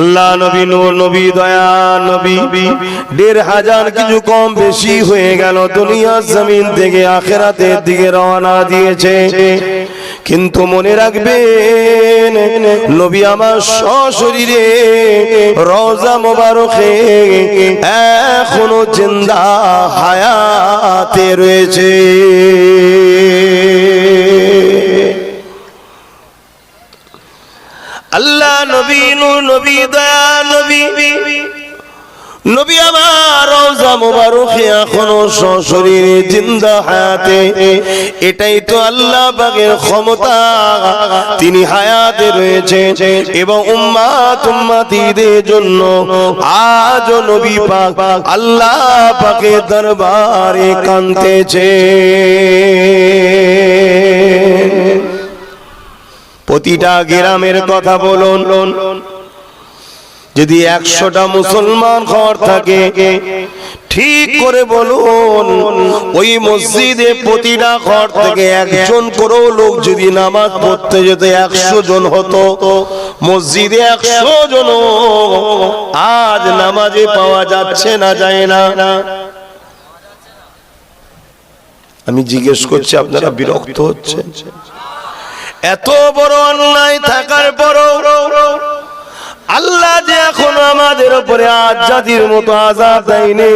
আল্লাহ নবী নূর নবী দয়া নবী ১৫০০ কিছু কম বেশি হয়ে গেল দুনিয়ার জমিন থেকে আখিরাতের দিকে রওনা দিয়েছে। কিন্তু মনে রাখবেন নবী আমার সশরীরে রওজা মোবারকে এখনো জিন্দা হায়াতে রয়েছে। আল্লাহ নবী নূর নবী দয়া নবী নবী আমার রওজা মোবারকে এখনো সশরীরে জিন্দা হায়াতে। এটাই তো আল্লাহ পাকের ক্ষমতা, তিনি হায়াতে রয়েছে এবং উম্মাত উম্মতীদের জন্য আজ নবী পাক আল্লাহ পাকের দরবারে কাঁদতেছে। প্রতিটা গ্রামের কথা বলুন, যদি ১০০টা মুসলমান ঘর থাকে ঠিক করে বলুন, ওই মসজিদে প্রতিটা ঘর থেকে একজন করেও লোক যদি নামাজ পড়তে যেত ১০০ জন হতো। মসজিদে ১০০ জন আজ নামাজে পাওয়া যাচ্ছে না, যায় না। আমি জিজ্ঞেস করছি, আপনারা বিরক্ত হচ্ছেন? এত বড় অন্যায় থাকার পরও আল্লাহ যে এখন আমাদের উপরে আজ জাতির মতো আযাব দেয়নি।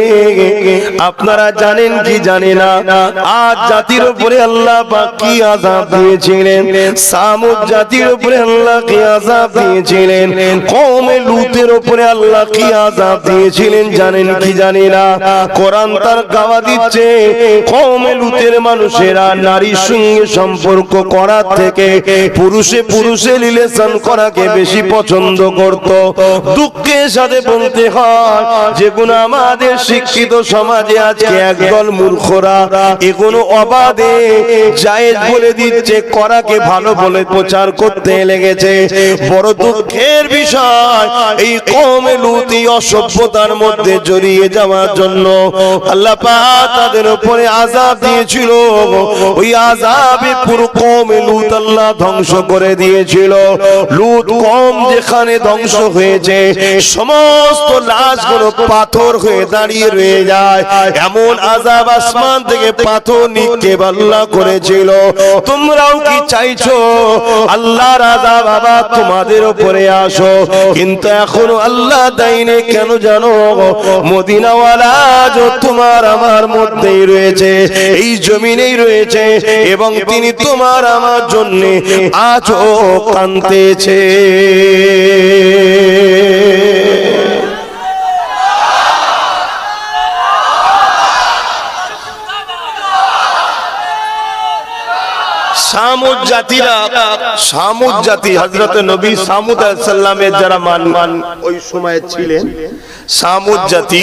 আপনারা জানেন কি জানেন না, আজ জাতির উপরে আল্লাহ পাক কি আযাব দিয়েছিলেন? সামুদ জাতির উপরে আল্লাহ কি আযাব দিয়েছিলেন? কওমে লূতের উপরে আল্লাহ কি আযাব দিয়েছিলেন জানেন কি জানেন না? কোরআন তার গাওয়া দিচ্ছে, কওমে লূতের মানুষেরা নারীর সঙ্গে সম্পর্ক করার থেকে পুরুষে পুরুষে রিলেশন করাকে বেশি পছন্দ করত। দুঃখের সাথে বলতে হয় যেগুলো আমাদের শিক্ষিত সমাজে আজকে একদল মূর্খরা এগুলো অবাধে জায়েজ বলে দিচ্ছে, করাকে ভালো বলে প্রচার করতে লেগেছে। বড় দুঃখের বিষয়, এই কওমে লূত অসভ্যতার মধ্যে জড়িয়ে যাওয়ার জন্য আল্লাহ পাক তাদের উপরে আযাব দিয়েছিল। ওই আযাবে পুরো কওমে লূত আল্লাহ ধ্বংস করে দিয়েছিল। লূত কওম যেখানে ধ্বংস হয়েছে সমস্ত লাশগুলো পাথর হয়ে দাঁড়িয়ে রয়ে যায়। এমন আযাব আসমান থেকে পাথর নিক্ষেপ আল্লাহ করেছিল। তোমরাও কি চাইছো আল্লাহর আযাব আবার তোমাদের উপরে আসো? কিন্তু এখনো আল্লাহ দেয়নি কেন জানো? মদিনাওয়ালা যে তোমার আমার মধ্যেই রয়েছে, এই জমিনেই রয়েছে এবং তিনি তোমার আমার জন্য আজও কাঁদতেছে। সামুদ জাতিরা, সামুদ জাতি হযরত নবী সামুদ আলাইহিস সালামের যারা মান ওই সময়ে ছিলেন, সামুদ জাতি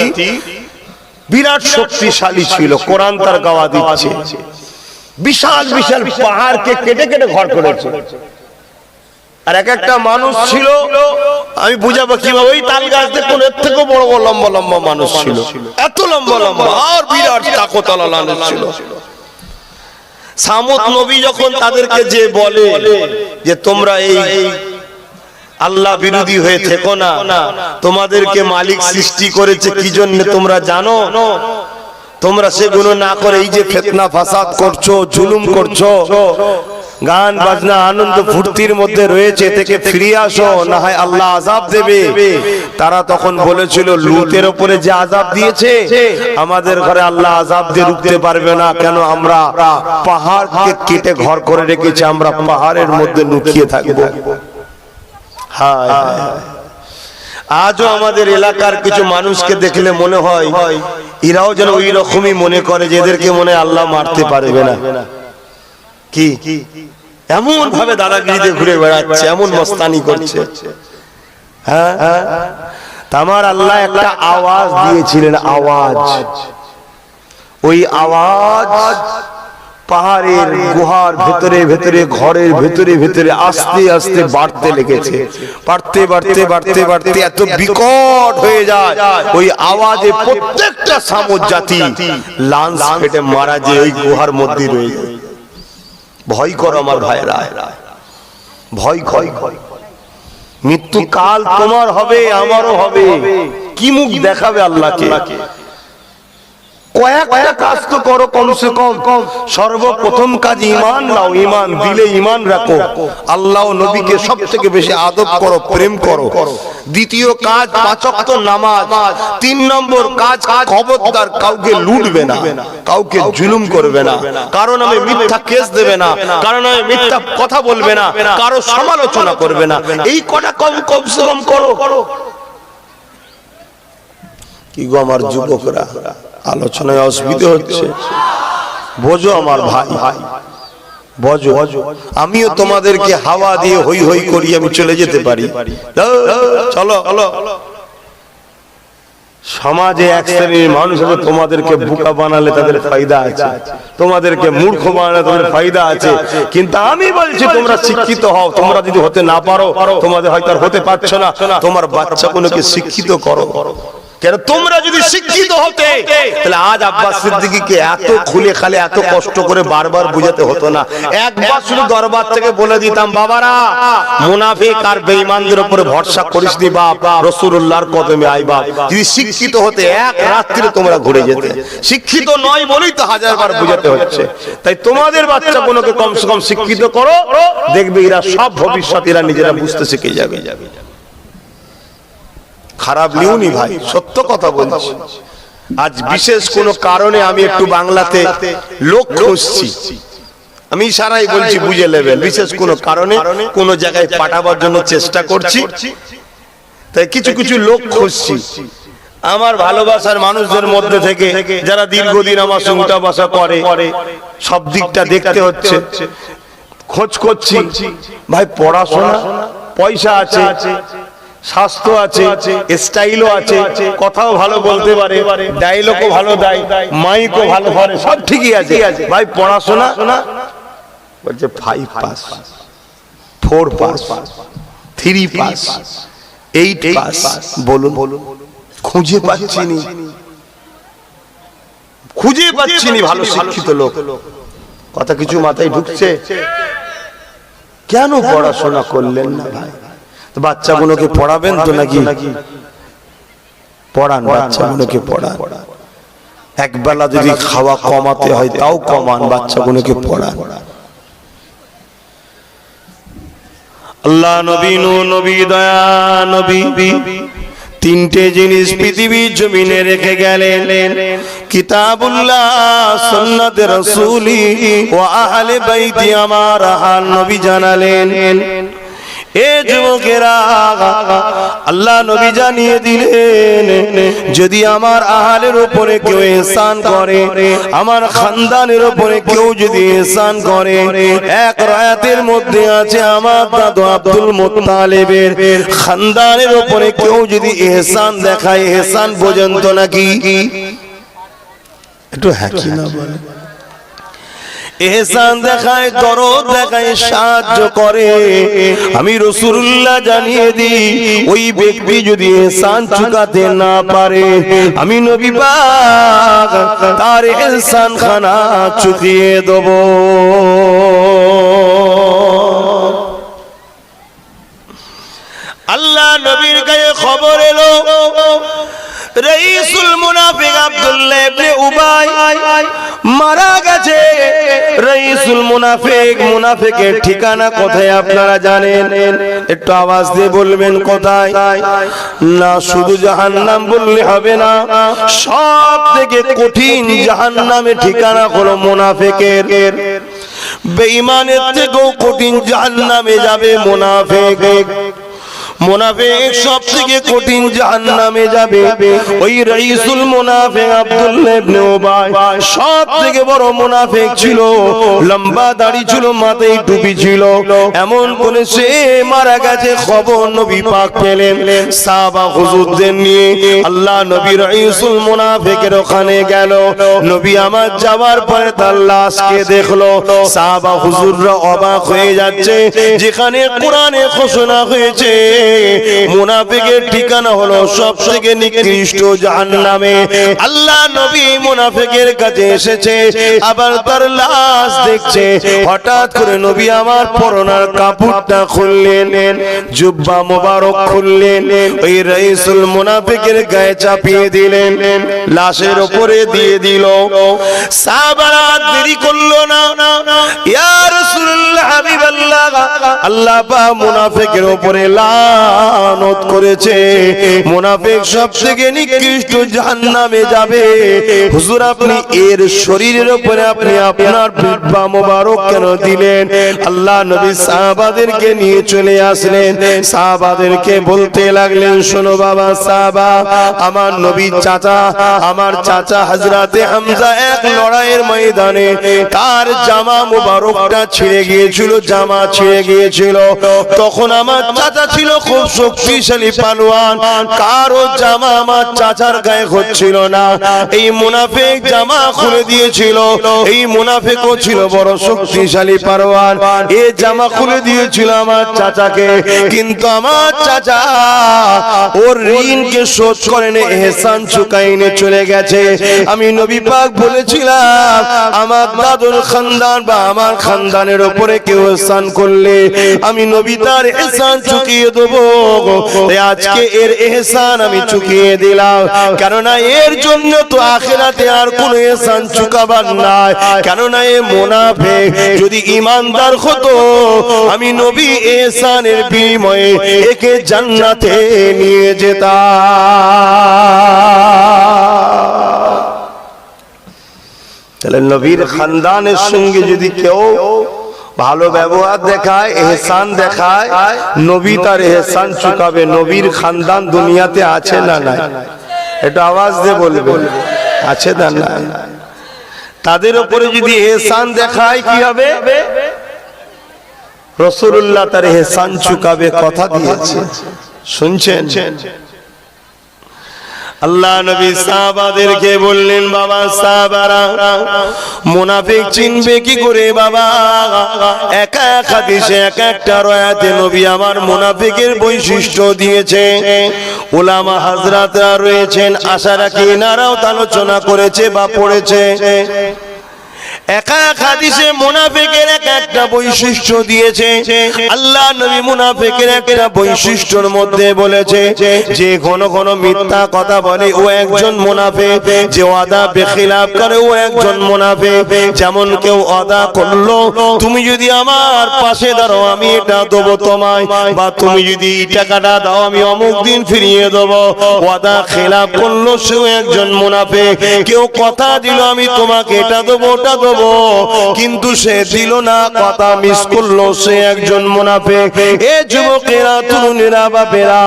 বিরাট শক্তিশালী ছিল। কোরআন তার গাওয়া দিচ্ছে, বিশাল বিশাল পাহাড়কে কেটে কেটে ঘর করেছে। আর এক একটা মানুষ ছিল, আমি বুঝাবো কিভাবে, ওই তাল গাছ দেখুন এর থেকে বড় বড় লম্বা লম্বা মানুষ ছিল, এত লম্বা লম্বা আর বিরাট তাকতওয়ালা মানুষ ছিল। সামুদ নবী যখন তাদেরকে যে বলে যে তোমরা এই আল্লাহ বিরোধী হয়ে থেকো না, তোমাদেরকে মালিক সৃষ্টি করেছে কি জন্য তোমরা জানো? তোমরা সেগুলো না করে এই যে ফিতনা ফাসাদ করছো, জুলুম করছো, গান বাজনা আনন্দ ফুর্তির মধ্যে রয়েছে, থেকে ফিরে আসো, না হয় আল্লাহ আযাব দেবে। তারা তখন বলেছিল লূতের উপরে যে আযাব দিয়েছে আমাদের ঘরে আল্লাহ আযাব দিয়ে রুখতে পারবে না। কেন? আমরা পাহাড়কে কেটে ঘর করে রেখেছি, আমরা পাহাড়ের মধ্যে লুকিয়ে থাকবো। হায় আজও আমাদের এলাকার কিছু মানুষকে দেখলে মনে হয় এরাও যেন ওই রকমই মনে করে যে এদেরকে মনে আল্লাহ মারতে পারবে না। কি এমন ভাবে দাদাগিরিতে ঘুরে বেড়াচ্ছে, এমন মস্তানি করছে। হ্যাঁ, আমার আল্লাহ একটা আওয়াজ দিয়েছিলেন, আওয়াজ। ওই আওয়াজ পাহাড়ের গুহার ভেতরে ভেতরে, ঘরের ভেতরে ভেতরে আস্তে আস্তে বাড়তে লেগেছে। বাড়তে বাড়তে বাড়তে বাড়তে এত বিকট হয়ে যায়, ওই আওয়াজে প্রত্যেকটা সামুদ জাতি লাঞ্চ ফেটে মারা যায়, ওই গুহার মধ্যে রয়ে যায়। ভয় করো আমার ভাইরা, ভয় ভয়। মৃত্যু কাল তোমার হবে, আমারও হবে। কি মুখ দেখাবে আল্লাহকে? কয়েকটা কাজ তো করো কমসে কম। সর্বপ্রথম কাজ ঈমান নাও, ঈমান দিলে ঈমান রাখো, আল্লাহ ও নবীকে সবথেকে বেশি আদব করো, প্রেম করো। দ্বিতীয় কাজ 5 ওয়াক্ত নামাজ। 3 নম্বর কাজ খবরদার কাউকে লুটবে না, কাউকে জুলুম করবে না, কারণ আমি মিথ্যা কেস দেবে না, কারণ আমি মিথ্যা কথা বলবে না, কারো সমালোচনা করবে না। এই কটা কমসে কম করো। কি গো আমার যুবকরা, আলোচনায় অসুবিধা হচ্ছে? বোঝো আমার ভাই, বোঝো। আমিও তোমাদেরকে হাওয়া দিয়ে হই হই করি আমি চলে যেতে পারি। চলো। সমাজে এক শ্রেণীর মানুষ আছে, তোমাদেরকে বোকা বানালে তাদের ফায়দা আছে, তোমাদেরকে মূর্খ বানালে তাদের ফায়দা আছে। কিন্তু আমি বলছি তোমরা শিক্ষিত হও। তোমরা যদি হতে না পারো, তোমাদের হয়তো আর হতে পারছো না, তোমার বাচ্চাগুলোকে শিক্ষিত করো। কেন তোমরা যদি শিক্ষিত হতে, তাহলে আজ আব্বাস সিদ্দিকীকে এত খুলে খালে এত কষ্ট করে বারবার বুঝাতে হতো না। একবার শুধু দরবার থেকে বলে দিতাম, বাবারা মুনাফিক আর বেঈমানদের উপরে ভরসা করিস নি বাপ, রাসূলুল্লাহর কদমে আই বাপ। যদি শিক্ষিত হতে, এক রাত্রিতে তোমরা ঘুরে যেতে। শিক্ষিত নয় বলেই তো হাজারবার বুঝাতে হচ্ছে। তাই তোমাদের বাচ্চাগুলোকে কমসে কম শিক্ষিত করো, দেখবে এরা সব ভবিষ্যৎ এরা নিজেরা বুঝতে শিখে যাবে। খারাপ লিউনি ভাই, সত্য কথা বলছি। আজ বিশেষ কোনো কারণে আমি একটু বাংলাতে লোক খুঁজছি, আমি ইশারাই বলছি, বুঝে নেবেন। বিশেষ কোনো কারণে কোনো জায়গায় পাঠাবার জন্য চেষ্টা করছি, তাই কিছু কিছু লোক খুঁজছি। আমার ভালোবাসার মানুষদের মধ্যে থেকে যারা দীর্ঘদিন আমার সঙ্গে উঠা বসা করে, সব দিকটা দেখতে হচ্ছে, খোঁজ করছি। ভাই পড়াশোনা, পয়সা আছে, স্বাস্থ্য আছে, স্টাইলও আছে, কথাও ভালো বলতে পারে, ডায়লগও ভালো দেয়, মাইকও ভালো করে, সব ঠিকই আছে। ভাই পড়াশোনা বলছে 5 পাস, 4 পাস, 3 পাস, 8 পাস। বলুন, খুঁজে পাচ্ছি নি ভালো শিক্ষিত লোক। কথা কিছু মাথায় ঢুকছে? কেন পড়াশোনা করলেন না ভাই? বাচ্চাগুলোকে পড়াবেন তো নাকি? পড়ান, বাচ্চাগুলোকে পড়ান। একবেলা যদি খাওয়া কমাতে হয় তাও কমান, বাচ্চাগুলোকে পড়ান। আল্লাহ নবী, নবী দয়া নবী 3টে জিনিস পৃথিবীর জমিনে রেখে গেলেন, কিতাবুল্লাহ, সুন্নাতে রাসূলি ও আহলে বাইতি আমার আহাল নবী জানালেন। এ যুবকেরা, আল্লাহ নবী জানিয়ে দিলেন, যদি আমার আহালের উপরে কেউ ইহসান করে, আমার খানদানের উপরে কেউ যদি ইহসান করে, এক রায়াতের মধ্যে আছে আমার দাদু আব্দুল মুত্তালিবের খানদানের উপরে কেউ যদি ইহসান দেখায়, ইহসান পর্যন্ত নাকি একটু হাকি না বলে, ইহসান দেখায়, দরদ দেখায়, সাহায্য করে, আমি রাসূলুল্লাহ জানিয়ে দিই, ওই ব্যক্তি যদি ইহসান চুকাতে না পারে, আমি নবী পাক তার ইহসান খানা চুকিয়ে দেব। আল্লাহ নবীর গায়ে খবর এলো, রাইসুল মুনাফিক আব্দুল্লাহ ইবনে উবাই মারা গেছে। রাইসুল মুনাফিক, মুনাফিকের ঠিকানা কোথায় আপনারা জানেন? একটু আওয়াজ দিয়ে বলবেন কোথায়? না শুধু জাহান্নাম বললে হবে না, সব থেকে কঠিন জাহান্নামে ঠিকানা হলো মুনাফিকের। বেঈমানের থেকেও কঠিন জাহান্নামে যাবে মুনাফিক। মুনাফিক সবথেকে কঠিন জাহান্নামে যাবে। ওই রাইসুল মুনাফিক আব্দুল্লাহ ইবনে উবাই সবথেকে বড় মুনাফিক ছিল, লম্বা দাড়ি ছিল, মাথায় টুপি ছিল, এমন করে সে মারা গেছে। খবর নবী পাক পেলেন, সাহাবা হুজুরদের নিয়ে আল্লাহ নবী রাইসুল মুনাফিকের ওখানে গেল। নবী আমার যাওয়ার পরে তার লাশকে দেখলো। সাহাবা হুজুররা অবাক হয়ে যাচ্ছে, যেখানে কোরআনে ঘোষণা হয়েছে মুনাফিকের ঠিকানা হলো সবথেকে নিকৃষ্ট জাহান্নামে। আল্লাহ নবী মুনাফিকের কাছে এসেছে, আবার তার লাশ দেখছে। হঠাৎ করে নবী আমার পরনার কাপড়টা খুললেন, জুব্বা মোবারক খুললেন, ওই রাইসুল মুনাফিকের গায়ে চাপিয়ে দিলেন, লাশের উপরে দিয়ে দিল। সাহাবারা দেরি করলো না, ইয়া রাসূলুল্লাহ হাবিবাল্লাহ, আল্লাহ পাক মুনাফিকের উপরে লানত করেছে, মুনাফিক সবথেকে নিকৃষ্ট জাহান্নামে যাবে। হুজুর আপনি এর শরীরের উপরে আপনি আপনার জুব্বা মোবারক কেন দিলেন? আল্লাহ নবী সাহাবাদেরকে নিয়ে চলে আসলেন, সাহাবাদেরকে বলতে লাগলেন, শোনো বাবা সাহাবা, আমার নবী চাচা, আমার চাচা হযরতে হামজা এক লড়াইয়ের ময়দানে তার জামা মোবারকটা ছিঁড়ে গিয়েছিল, জামা ছিঁড়ে গিয়েছিল। তখন আমার চাচা ছিল খুব শক্তিশালী পালোয়ান, কারো জামা আমার চাচার গায়ে হচ্ছিল না। এই মুনাফিক জামা খুলে দিয়েছিল, এই মুনাফিকও ছিল বড় শক্তিশালী পালোয়ান, এই জামা খুলে দিয়েছিল আমার চাচাকে। কিন্তু আমার চাচা ওর ঋণকে শোধ করেনি, ইহসান চুকাইনে চলে গেছে। আমি নবী পাক বলেছিলাম, আমার দাদুর খানদান বা আমার খানদানের উপরে কেউ ইহসান করলে আমি নবী তার ইহসান চুকিয়ে দেব। আজকে এর ইহসান আমি চুকিয়ে দিলাম, কেননা এর জন্য তো আখিরাতে আর কোনো ইহসান চুকাবার নাই। কেননা এ মুনাফিক, যদি ঈমানদার হতো আমি নবী ইহসানের বিনিময়ে একে জান্নাতে নিয়ে যেতাম। তাহলে নবীর খানদানের সঙ্গে যদি কেউ ভালো ব্যবহার দেখায়, ইহসান দেখায়, নবী তার ইহসান চুকাবে। নবীর খানদান দুনিয়াতে আছে না নাই? এটা আওয়াজ দিয়ে বলবেন, আছে না নাই? তাদের উপরে যদি ইহসান দেখায় কি হবে? রাসূলুল্লাহ তার ইহসান চুকাবে, কথা দিয়েছে। শুনছেন? আল্লাহ নবী সাহাবাদেরকে বললেন, বাবা সাহাবারা, মুনাফিক চিনবে কি করে বাবা? এক এক হাদিসে এক একটা রয়াতে নবী আমার মুনাফিকের বৈশিষ্ট্য দিয়েছে। উলামা হযরতরা রয়েছেন, আশা রাখি এনারাও আলোচনা করেছে বা পড়েছে। এক এক হাদিসে মুনাফিকের এক একটা বৈশিষ্ট্য দিয়েছে। আল্লাহ নবী মুনাফিকের একটা বৈশিষ্ট্যের মধ্যে বলেছে যে ঘন ঘন মিথ্যা কথা বলে ও একজন মুনাফিক, যে ওয়াদা বেখিলাফ করে ও একজন মুনাফিক। যেমন কেউ ওয়াদা করলো, তুমি যদি আমার পাশে দাঁড়াও আমি এটা দেবো তোমায়, বা তুমি যদি এই টাকাটা দাও আমি অমুক দিন ফিরিয়ে দেবো। ওয়াদা খেলাফ করলো, সেও একজন মুনাফিক। কেউ কথা দিল আমি তোমাকে এটা দেবো ওটা দেবো, কিন্তু সে দিল না, কথা মিস করলো, সে একজন মুনাফিক। এ যুবকেরা, তরুণেরা, বাপেরা,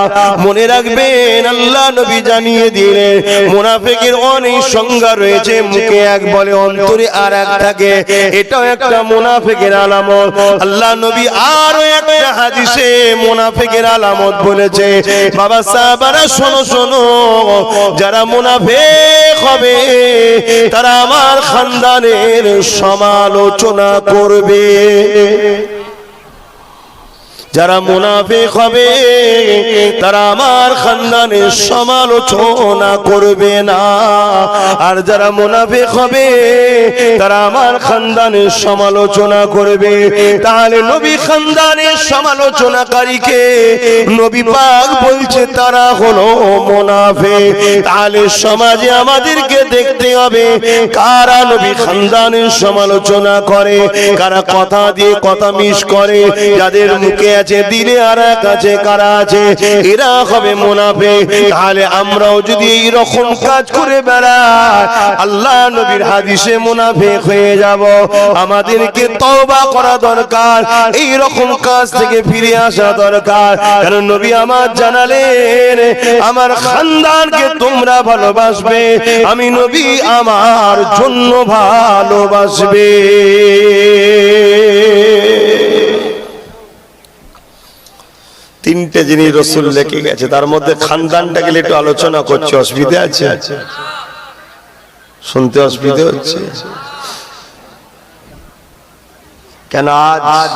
মনে রাখবেন আল্লাহ নবী জানিয়ে দিলেন মুনাফিকের অনেক সংজ্ঞা রয়েছে। মুখে এক বলে, অন্তরে আর এক থাকে, এটাও একটা মুনাফিকের আলামত। আল্লাহ নবী আরো একটা হাদিসে মুনাফিকের আলামত বলেছে। বাবা সাহাবারা শোনো শোনো, যারা মুনাফিক হবে তারা আমার খানদানের সমালোচনা করবে। যারা মুনাফিক হবে তারা আমার খানদানের সমালোচনা করবে না, আর যারা মুনাফিক হবে তারা আমার খানদানের সমালোচনা করবে। তাহলে নবী খানদানের সমালোচনাকারীকে নবী পাক বলছে তারা হলো মুনাফিক। তাহলে সমাজে আমাদেরকে দেখতে হবে কারা নবী খানদানের সমালোচনা করে, কারা কথা দিয়ে কথা মিস করে, যাদের মুখে আছে দিলে আর এক আছে, কারা আছে এরা হবে মুনাফিক। তাহলে আমরাও যদি এই রকম কাজ করে বেড়াই আল্লাহ নবীর হাদিসে মুনাফিক হয়ে যাব। আমাদেরকে তওবা করা দরকার, এই রকম কাজ থেকে ফিরে আসা দরকার। কারণ নবী আমার জানালেন আমার খানদানকে তোমরা ভালোবাসবে, আমি নবী আমার জন্য ভালোবাসবে। তিনটে জিনিস রাসূল লিখে গেছে, তার মধ্যে খানদানটা গেলে একটু আলোচনা করছে। অসুবিধা আছে? শুনতে অসুবিধা হচ্ছে কেন? আজ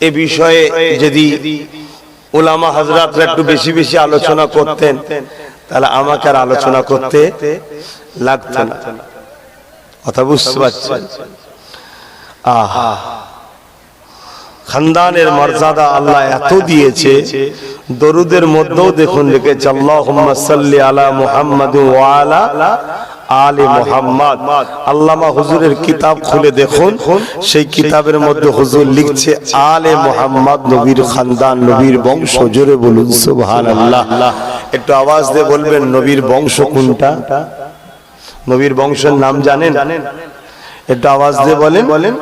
এ বিষয়ে যদি উলামা হযরতরা একটু বেশি বেশি আলোচনা করতেন, তাহলে আমাকে আর আলোচনা করতে লাগতো না। কথা বুঝতে পারছেন? আহা, খানদানের মর্যাদা আল্লাহ এত দিয়েছে, দরুদের মধ্যেও দেখুন লিখেছে আল্লাহুম্মা সাল্লি আলা মুহাম্মাদ ওয়া আলা আলে মুহাম্মাদ। আল্লামা হুজুরের কিতাব খুলে দেখুন, সেই কিতাবের মধ্যে হুজুর লিখছে আলে মুহাম্মাদ, নবীর খানদান, নবীর বংশ। জোরে বলুন সুবহানাল্লাহ। একটু আওয়াজ দিয়ে বলবেন নবীর বংশ কোনটা? নবীর বংশের নাম জানেন? একটু আওয়াজ দিয়ে বলেন।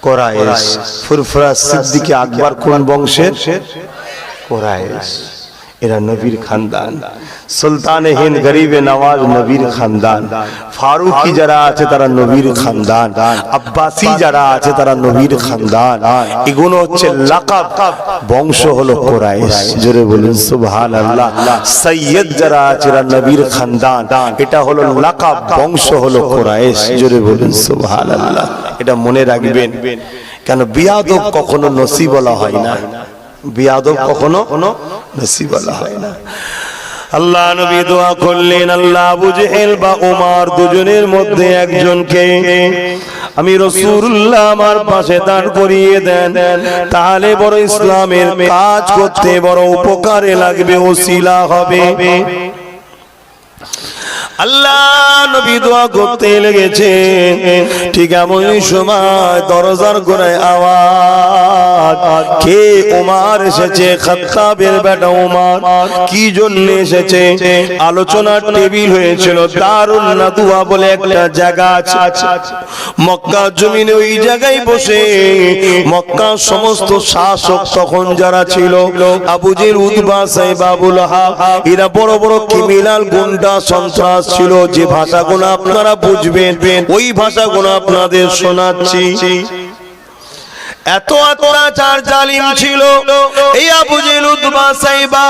কুরাইশ। ফুরফুরা সিদ্দিক আকবর কোন বংশের? কুরাইশ। এরা নবীর খানদান। সুলতানে হিন্দ গরিবে নওয়াজ নবীর খানদান। ফারুকি যারা আছে তারা নবীর খানদান। আব্বাসি যারা আছে তারা নবীর খানদান। এগুলো হচ্ছে লাকাব, বংশ হলো কুরাইশ। জোরে বলুন সুবহানাল্লাহ। সৈয়দ যারা আছে এরা নবীর খানদান, এটা হলো লাকাব, বংশ হলো কুরাইশ। জোরে বলুন সুবহানাল্লাহ। এটা মনে রাখবেন, কেন বিয়াদব কখনো নসি বলা হয় না, বিয়াদব কখনো নসি বলা হয় না। আল্লাহ নবী দোয়া করলেন, আল্লাহ আবু জেহেল বা ওমর দুজনের মধ্যে একজনকে আমি রাসূলুল্লাহ আমার পাশে দাঁড় করিয়ে দেন, তাহলে বড় ইসলামের কাজ করতে বড় উপকারে লাগবে, ওসিলা হবে। আল্লাহ নবী দোয়া করতে লেগেছে। ঠিক এমন সময় দরজার গোড়ায় আওয়াজ, কে? ওমর এসেছে, খাত্তাবের বেটা ওমর। কি জন্য এসেছে? আলোচনার টেবিল হয়েছিল দারুন নাদুয়া বলে একটা জায়গা আছে মক্কা জমিনে। ওই জায়গায় বসে মক্কার সমস্ত শাসক তখন যারা ছিল, আবু জেহেল, উতবা, সাইবা, আবু লাহাব, এরা বড় বড় ক্রিমিনাল, গুন্ডা, সন্ত্রাস ছিল। যে ভাষাগুলো আপনারা বুঝবেন ওই ভাষাগুলো আপনাদের শোনাচ্ছি। এত অত্যাচার জালিম ছিল এই আবু জেহেল, উতবা, সাইবা,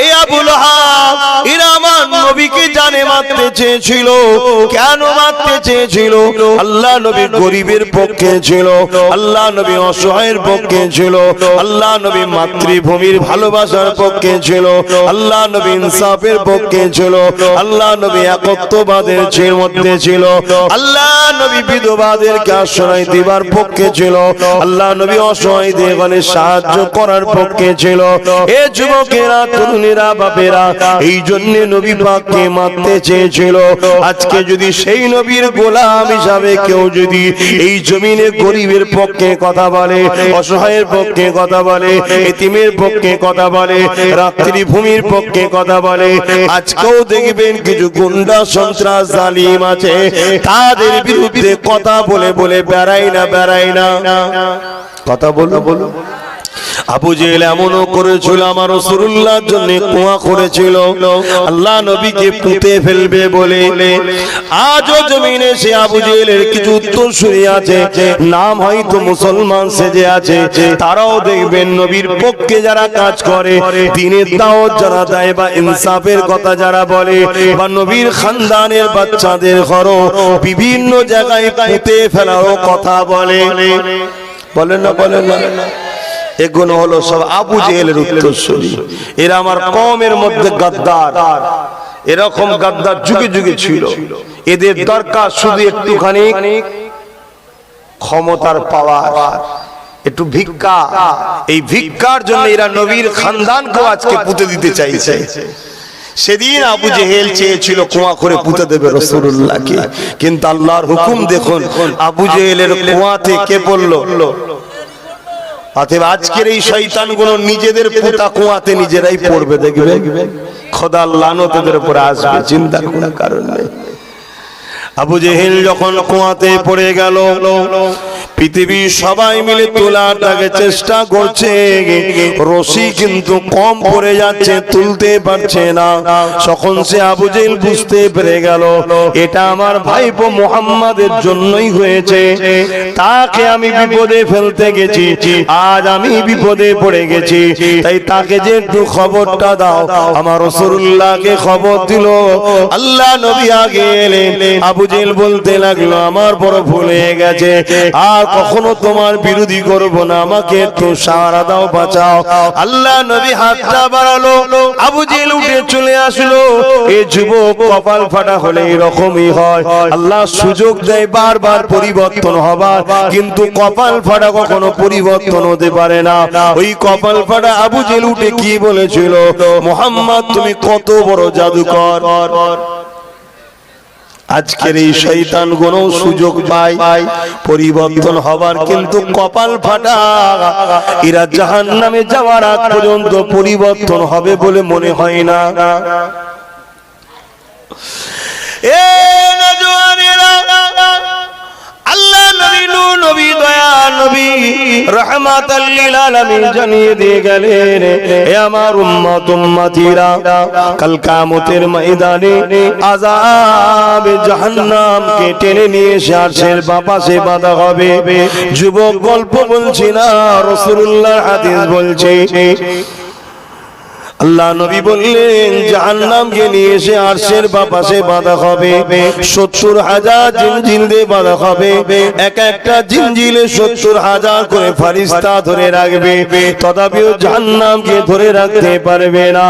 এই আবু লাহাব, এরা আমার নবীকে জানে মারতে চেয়েছিল। কেন মারতে চেয়েছিল? আল্লাহ নবী গরিবের পক্ষে ছিল, আল্লাহ নবী অসহায়ের পক্ষে ছিল, আল্লাহ নবী মাতৃভূমির ভালোবাসার পক্ষে ছিল, আল্লাহ নবী ইনসাফের পক্ষে ছিল, আল্লাহ নবী একত্ববাদের মধ্যে ছিল, আল্লাহ নবী বিধবাদেরকে আশ্রয় দিবার পক্ষে ছিল, আল্লাহ নবী অসহায়দের সাহায্য করার পক্ষে ছিল। এ যুবকেরা, তরুণীরা, বাপেরা, এই জন্য নবী পাককে মারতে চেয়েছিল। আজকে যদি সেই নবীর গোলাম হিসাবে কেউ যদি এই জমিনে গরিবের পক্ষে কথা বলে, অসহায়ের পক্ষে কথা বলে, এতিমের পক্ষে কথা বলে, রাত্রি ভূমির পক্ষে কথা বলে, আজকেও দেখবেন কিছু গুন্ডা, সন্ত্রাস, জালিম আছে, তাদের বিরুদ্ধে কথা বলে বলে বেড়াই না কথা বলো। আবু জেহেল এমনও করেছিল, আমার রাসূলুল্লাহর জন্য কুয়া করেছিল আল্লাহ নবীকে পুঁতে ফেলবে বলে। আজও জমিনে সে আবু জেহেলের কিছু উত্তরসূরি আছে, নাম হয়তো মুসলমান সেজে আছে, তারাও দেখবেন নবীর পক্ষে যারা কাজ করে, দ্বীনের দাওয়াত যারা দেয়, বা ইনসাফের কথা যারা বলে, বা নবীর খানদানের বাচ্চাদের ঘরও বিভিন্ন জায়গায় পুঁতে ফেলারও কথা বলে। বলেন না? এগুলো হলো সব আবু জেহেলের উত্তরসূরি। এরা আমার কওমের মধ্যে গাদ্দার, এরকম গাদ্দার যুগে যুগে ছিল। এদের দরকার শুধু একটুখানি ক্ষমতার পাওয়ার, একটু ভিক্ষা। এই ভিক্ষার জন্য এরা নবীর খানদানকেও আজকে পুঁতে দিতে চাইছে। সেদিন আবু জেহেল চেয়েছিল কুয়া করে পুঁতে দেবে রাসূলুল্লাহকে, কিন্তু আল্লাহর হুকুম দেখুন, আবু জেহেলের কুয়াতে কে পড়লো? অতএব আজকের এই শয়তানগুলো নিজেদের পুঁতা কুয়াতে নিজেরাই পড়বে, দেখবে খোদার লানত এদের উপরে আসবে, চিন্তার কোনো কারণ নেই। আবু জেহেল যখন কুয়াতে পড়ে গেল, পৃথিবীর সবাই মিলে তোলার তাকে চেষ্টা করছে, রশি কিন্তু কম পড়ে যাচ্ছে, তুলতে পারছে না। তখন সে আবু জেহেল বুঝতে পেরে গেল, এটা আমার ভাইপো মুহাম্মাদের জন্যই হয়েছে, তাকে আমি বিপদে ফেলতে গেছি, আজ আমি বিপদে পড়ে গেছি, তাই তাকে যে একটু খবরটা দাও। আমার রাসূলুল্লাহকে খবর দিল। আল্লাহ নবী আগে এলেন। আবু জেহেল বলতে লাগলো, আমার বড় ভুল হয়ে গেছে, আর কখনো তোমার বিরোধী করব না, আমাকে একটু সাহারা দাও, বাঁচাও। আল্লাহ নবী হাতটা বাড়ালো, আবু জেহেল উঠে চলে আসলো। এই যুবক কপাল ফাটা হলে এরকমই হয়, আল্লাহ সুযোগ দেয় বারবার পরিবর্তন হবার, কিন্তু কপাল ফাটা কখনো পরিবর্তন হতে পারে না। ওই কপাল ফাটা আবু জেহেল উঠে কি বলেছিল, মুহাম্মদ তুমি কত বড় জাদুকর। আজকের এই শয়তান গুলো সুযোগ পায় পরিবর্তন হবার, কিন্তু কপাল ফাটা। এরা জাহান্নামে যাওয়ার আগ পর্যন্ত পরিবর্তন হবে বলে মনে হয় না। এ নওজওয়ানেরা, আল্লাহ নবী নূহ নবী দয়া নবী রাহমাতাল লিল আলামিন জানিয়ে দিয়ে গেলেন, হে আমার উম্মত উম্মতিরা, কাল কিয়ামতের ময়দানে আযাবে জাহান্নামকে টেনে নিয়ে এসে আরশের বাপাশে বাঁধা হবে। যুবক গল্প বলছি না, রাসূলুল্লাহ হাদিস বলছে। আল্লাহ নবী বললেন জাহান্নামকে নিয়ে এসে আরশের বাপাশে বাঁধা হবে, ৭০,০০০ জিনজিল দিয়ে বাঁধা হবে। এক একটা জিনজিলে ৭০,০০০ করে ফেরেশতা ধরে রাখবে, তথাপিও জাহান্নামকে ধরে রাখতে পারবে না।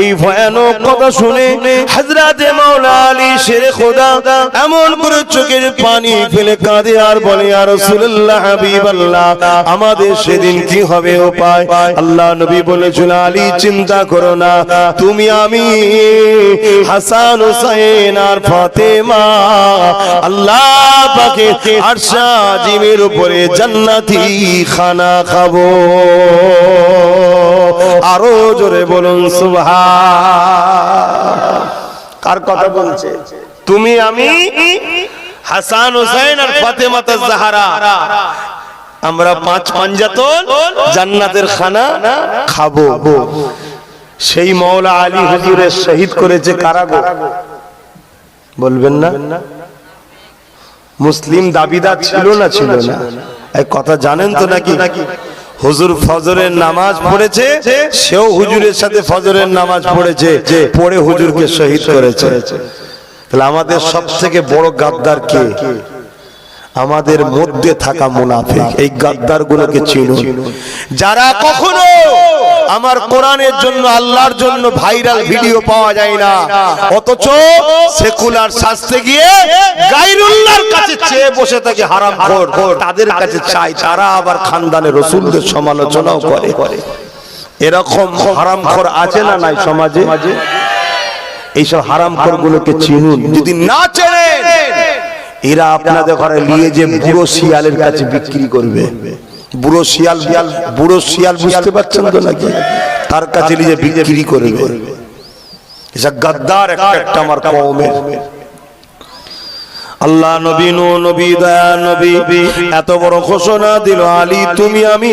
এই ভয়ানক কথা শুনে হযরতে মাওলা আলী শেরে খোদা এমন করে চোখের পানি ফেলে কাঁদে আর বলে, ইয়া রাসূলুল্লাহ হাবিবাল্লাহ, আমাদের সেদিন কি হবে উপায়? আল্লাহ নবী বলেছেন, আলী চিন্তা করো না, তুমি আমি হাসান হুসাইন আর ফাতেমা আল্লাহ পাকের আরশ আজিমের উপরে জান্নাতি খানা খাবো। আরো জোরে বলুন সুবহান। কার কথা বলছে? তুমি আমি হাসান হুসাইন আর ফাতেমা তাজ-জাহরা, আমরা 5 পাঞ্জাতন জান্নাতের খানা খাবো। সেই মাওলা আলী হুজুরের শহীদ করেছে কারা গো? বলবেন না? মুসলিম দাবিদার ছিল না? ছিল না? এই কথা জানেন তো নাকি? হুজুর ফজরের নামাজ পড়েছে, সেও হুজুরের সাথে ফজরের নামাজ পড়েছে, পড়ে হুজুরকে শহীদ করেছে। তাহলে আমাদের সবথেকে বড় গাদ্দার কে? আমাদের মধ্যে থাকা মুনাফিক। এই গাদ্দার গুলোকে চিনুন, যারা কখনো আমার কোরআনের জন্য আল্লাহর জন্য ভাইরাল ভিডিও পাওয়া যায় না, অথচ সেকুলার শাস্তে গিয়ে গায়রুল্লাহর কাছে চেয়ে বসে থাকে হারামখোর, তাদের কাছে চাই, তারা আবার খানদানে রাসূলদের সমালোচনাও করে। এরকম হারামখোর আছে না নাই সমাজে? এইসব হারামখোর গুলোকে চিনুন, যদি না চেনেন এরা আপনাদের ঘরে নিয়ে যে বুড়ো শিয়ালের কাছে বিক্রি করবে। বুড়ো শিয়াল, বুড়ো শিয়াল বুঝতে পারছেন তো নাকি? তার কাছে নিয়ে বিক্রি করবে। এসব গাদ্দার একটা আমার কওমের। আল্লাহ নবী নূহ নবী দয়া নবী এত বড় ঘোষণা দিল, আলী তুমি আমি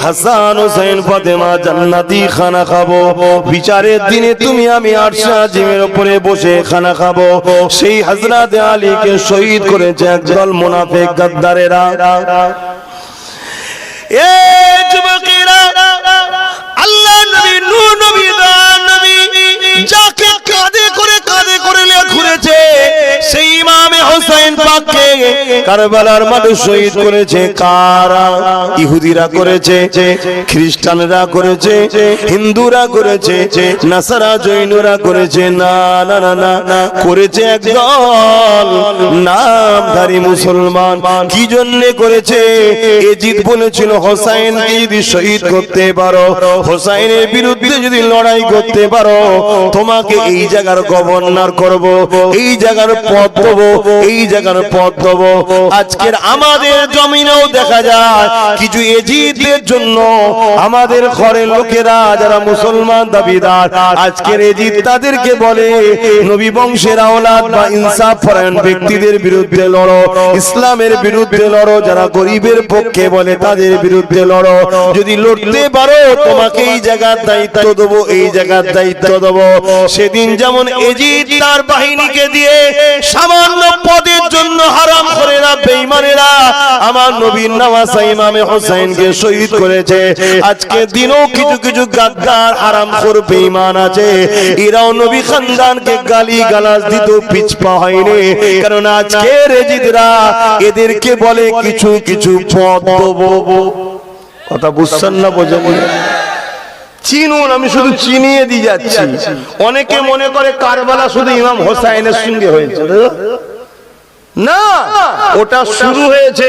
হাসান হুসাইন ফাতেমা জান্নাতি খানা খাবো। বিচারের দিনে তুমি আমি আরশ আজিমের উপরে বসে খানা খাবো। সেই হযরত আলীকে শহীদ করেছে একদল মুনাফিক গাদ্দারেরা। এ যুবকেরা, আল্লাহ নবী নূহ নবী দয়া নবী যাকে কাঁধে করে নিয়ে ঘুরেছে, সেই ইমামে হোসেন পাককে কারবালার মাঠে শহীদ করেছে কারা? ইহুদিরা করেছে, খ্রিস্টানরা করেছে, হিন্দুরা করেছে, নাসারা জৈনরা করেছে। না না না না, করেছে একদল নামধারী মুসলমান। কি জন্য করেছে? এজিদ বলেছিল হোসাইনকে যদি শহীদ করতে পারো, হোসাইনের বিরুদ্ধে যদি লড়াই করতে পারো, তোমাকে এই জায়গার গভর্নর করব, এই জায়গার পদ দেবো, এই জায়গার পদ দেবো। আজকের আমাদের জমিনেও দেখা যায় কিছু এজিদের জন্য আমাদের ঘরের লোকেরা যারা মুসলমান দাবিদার, আজকের এজিদ তাদেরকে বলে নবী বংশের আওলাদ বা ইনসাফ পরায়ণ ব্যক্তিদের বিরুদ্ধে লড়ো, ইসলামের বিরুদ্ধে লড়ো, যারা গরিবের পক্ষে বলে তাদের বিরুদ্ধে লড়ো। যদি লড়তে পারো তোমাকে এই জায়গার দায়িত্ব দেবো, এই জায়গার দায়িত্ব দেবো। সেদিন যেমন এজিদ তার বাহিনীকে দিয়ে সামান্য পদের জন্য হারামখোরেরা বেঈমানেরা আমার নবীর নওয়াজ ইমামে হোসেনকে শহীদ করেছে। আজকে দিনও কিছু কিছু গাদ্দার হারামখোর বেঈমান আছে, এরাও নবী খানদানকে গালি গালাজ দিত পিছপা হয়নি। কারণ আজকের এজিদরা এদেরকে বলে কিছু কিছু পদ দেবো। কথা বুঝছেন না? বোঝেন? চিনুন, আমি শুধু চিনিয়ে দিয়ে যাচ্ছি। অনেকে মনে করে কারবালা শুধু ইমাম হোসেনের সঙ্গে হয়েছে, না, ওটা শুরু হয়েছে,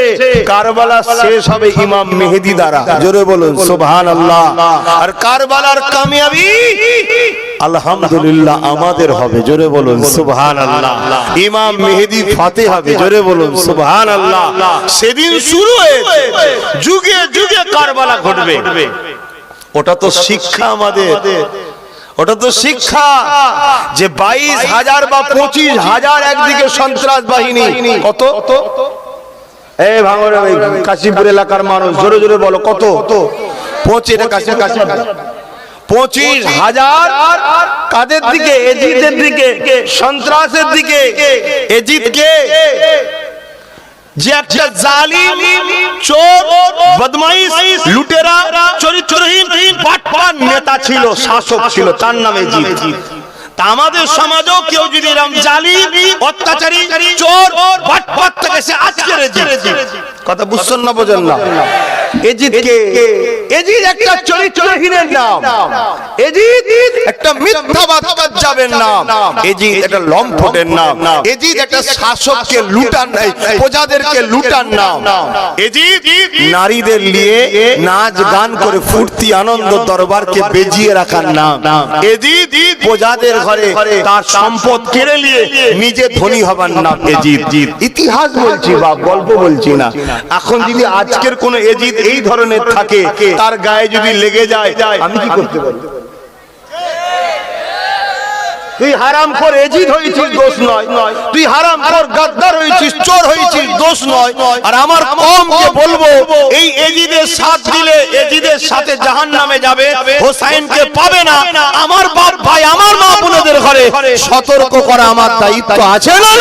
কারবালা শেষ হবে ইমাম মেহেদী দ্বারা। জোরে বলুন সুবহানাল্লাহ। আর কারবালার কামিয়াবি আলহামদুলিল্লাহ আমাদের হবে। জোরে বলুন সুবহানাল্লাহ। ইমাম মেহেদী ফাতে হবে। জোরে বলুন সুবহানাল্লাহ। সেদিন শুরু হয়েছে, যুগে যুগে কারবালা ঘটবে। ওটা তো শিক্ষা আমাদের, ওটা তো শিক্ষা যে 22,000 বা 25,000 একদিকে সন্ত্রাস বাহিনী, কত এই ভাঙড়ে কাশীপুর এলাকার মানুষ জোরে জোরে বলো কত? 25,000 কাদের দিকে? এজিদের দিকে, সন্ত্রাসের দিকে। এজিদকে যে একটা জালিম, চোর, বদমাইশ, লুটেরা, চরিত্রহীন বাটপার নেতা ছিল, শাসক ছিল, তার নাম এজিদ। তা আমাদের সমাজেও কেউ যদি এরকম জালিম, অত্যাচারী, চোর, বাটপার থেকে সে আজকের এজিদ। কথা বুঝছেন না? বোঝেন না? এজিদ কে? এজিদ একটা চরিত্রহীনের নাম, এজিদ একটা মিথ্যাবাদ কাজ্জাবের নাম, এজিদ একটা লম্পটের নাম, এজিদ একটা শাসককে লুটার নাই, প্রজাদেরকে লুটার নাম। এজিদ নারীদের নিয়ে নাচ গান করে ফুর্তি আনন্দ দরবারকে বেজিয়ে রাখার নাম। এজিদ প্রজাদের ঘরে তার সম্পদ কেড়ে নিয়ে নিজে ধনী হবার নাম এজিদ। ইতিহাস বলছি বা গল্প বলছি না। এখন যদি আজকের কোন এজিদ এই ধরনের থাকে, তার গায়ে যদি লেগে যায়, আমি কি করতে পারি? তুই হারামখোর এজিদ হয়েছিস, দোষ নয়। তুই হারামখোর গাদ্দার হয়েছিস, চোর হয়েছিস, দোষ নয়। আর আমার কওমকে বলবো, এই এজিদের সাথ দিলে এজিদের সাথে জাহান্নামে যাবে, হোসেনকে পাবে না। আমার বাপ ভাই, আমার মা বোনদের ঘরে সতর্ক করা আমার দায়িত্ব আছে না?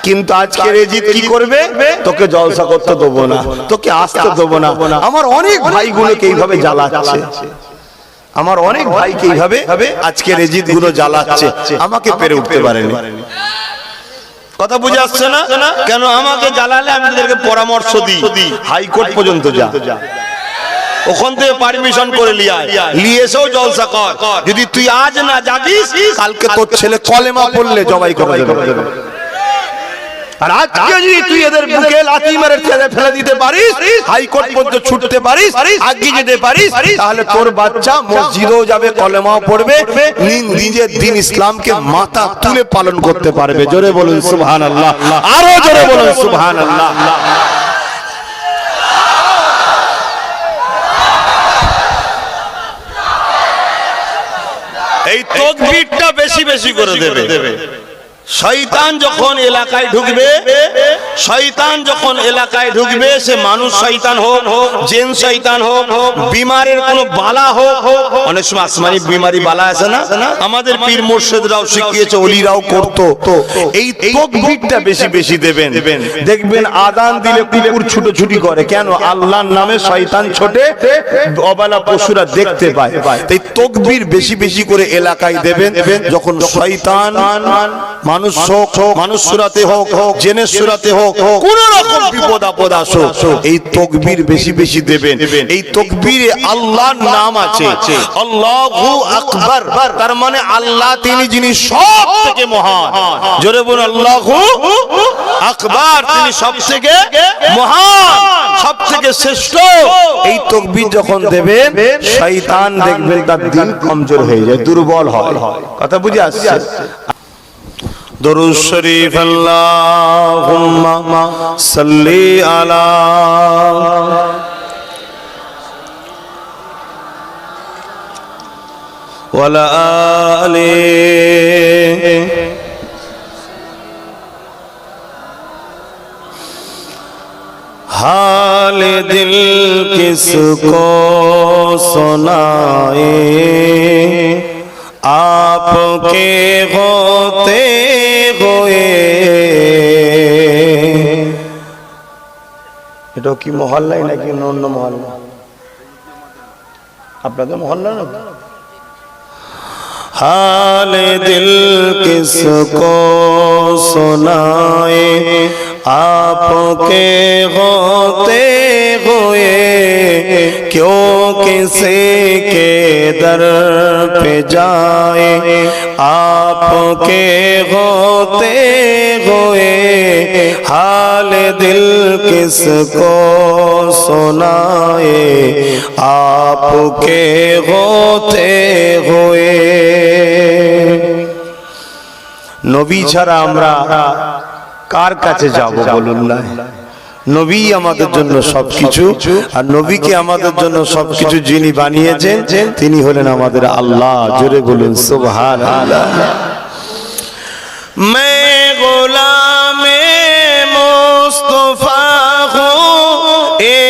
কিন্তু আজকের এজিদ কি করবে? তোকে জলসা করতে দেবো না, তোকে আসতে দেবো না। আমার অনেক ভাইগুলোকে এইভাবে জ্বালাচ্ছে, আমার অনেক ভাইকে এইভাবে আজকের এজিদ গুলো জ্বালাচ্ছে, আমাকে পেরে উঠতে পারেনি। কথা বুঝে আসছে না? কেন আমাকে জ্বালালে আমি তাদেরকে পরামর্শ দিই, হাইকোর্ট পর্যন্ত যা, ওখান থেকে পারমিশন করে নিয়ে এসেও জলসা কর। যদি তুই আজ না যাবিস, কালকে তোর ছেলে কলেমা পড়লে জবাই করে দেবে। আর আজকে যদি তুই এদের বুকে লাথি মেরে ফেলে দিতে পারিস, হাইকোর্ট পর্যন্ত ছুটতে পারিস, আগিয়ে যেতে পারিস, তাহলে তোর বাচ্চা মসজিদেও যাবে, কলেমাও পড়বে, নিজের দ্বীন ইসলামকে মাথা তুলে পালন করতে পারবে। জোরে বলুন সুবহানাল্লাহ, আরো জোরে বলুন সুবহানাল্লাহ। এই তাকবীরটা বেশি বেশি করে দেবে। শয়তান যখন এলাকায় ঢুকবে, শয়তান যখন এলাকায় ঢুকবে, সে মানুষ শয়তান হোক, জিন শয়তান হোক, বিমারের কোন বালা হোক, অনেক সময় আসমানি বিমারি বালা আছে না, আমাদের পীর মুর্শিদরাও শিখিয়েছে, ওলিরাও করতো। এই তাকবীরটা বেশি বেশি দেবেন। দেখবেন আযান দিলে কুকুর ছুটোছুটি করে, কেন? আল্লাহর নামে শয়তান ছোটে, অবালা পশুরা দেখতে পায়। তাই তাকবীর বেশি বেশি করে এলাকায় দেবেন। যখন শয়তান মানুষ হোক, মানুষ সুরাতে হোক, জেনের সুরাতে হোক, কোন রকম বিপদ আপদ আসো, এই তাকবীর বেশি বেশি দেবেন। এই তাকবীরে আল্লাহর নাম আছে, আল্লাহু আকবার, তার মানে আল্লাহ তিনি যিনি সব থেকে মহান। জোরে বলুন আল্লাহু আকবার, তিনি সব থেকে মহান, সব থেকে শ্রেষ্ঠ। এই তাকবীর যখন দেবেন, শয়তান দেখবেন তার দিল কমজোর হয়ে যায়, দুর্বল হয়। কথা বুঝে আসছে? দরুদ শরীফ আল্লাহুম্মা সাল্লি আলা ওয়ালা আলি हाल दिल किसको सुनाए, आपके होते हुए এটা কি মহল্লাই নাকি অন্য মহল্লা? আপনাদের মহল্লা না? हाल दिल किसको सुनाए आपके होते हुए क्यों किसी के दर पे जाए आपके होते हुए हाल दिल किसको सुनाए आपके होते हुए নবী ছাড়া আমরা কার কাছে যাব বলুন না? নবী আমাদের জন্য সবকিছু, আর নবীকে আমাদের জন্য সবকিছু যিনি বানিয়েছেন তিনি হলেন আমাদের আল্লাহ। জোরে বলুন সুবহানাল্লাহ। मैं गुलाम मुस्तफा हूँ, ये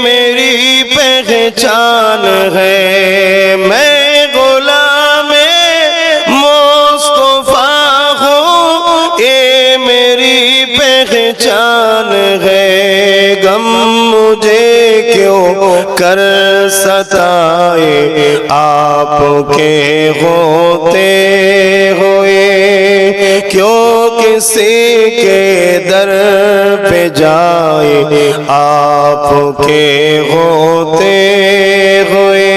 मेरी पहचान है। मैं गुलाम मुस्तफा हूँ, ये मेरी पहचान है। गम मुझे क्यों कर सताए आपके होते हुए क्यों किसी के दर पे जाए आपके होते हुए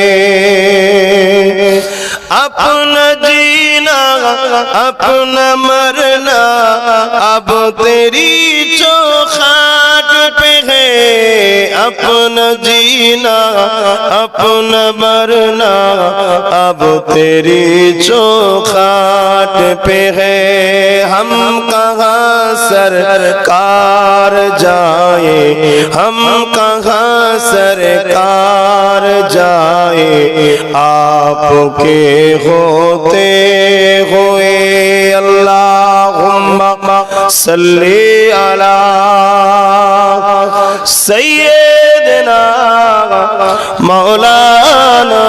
अपना जीना अपना मरना अब तेरी चौखट पे है। अपना जीना अपना मरना अब तेरी चौखट पे है। हम कहाँ सरकार जाए हम कहाँ सरकार जाए आपके होते हुए। अल्लाहुम्मा सल्ली अला सय्यिदना मौलाना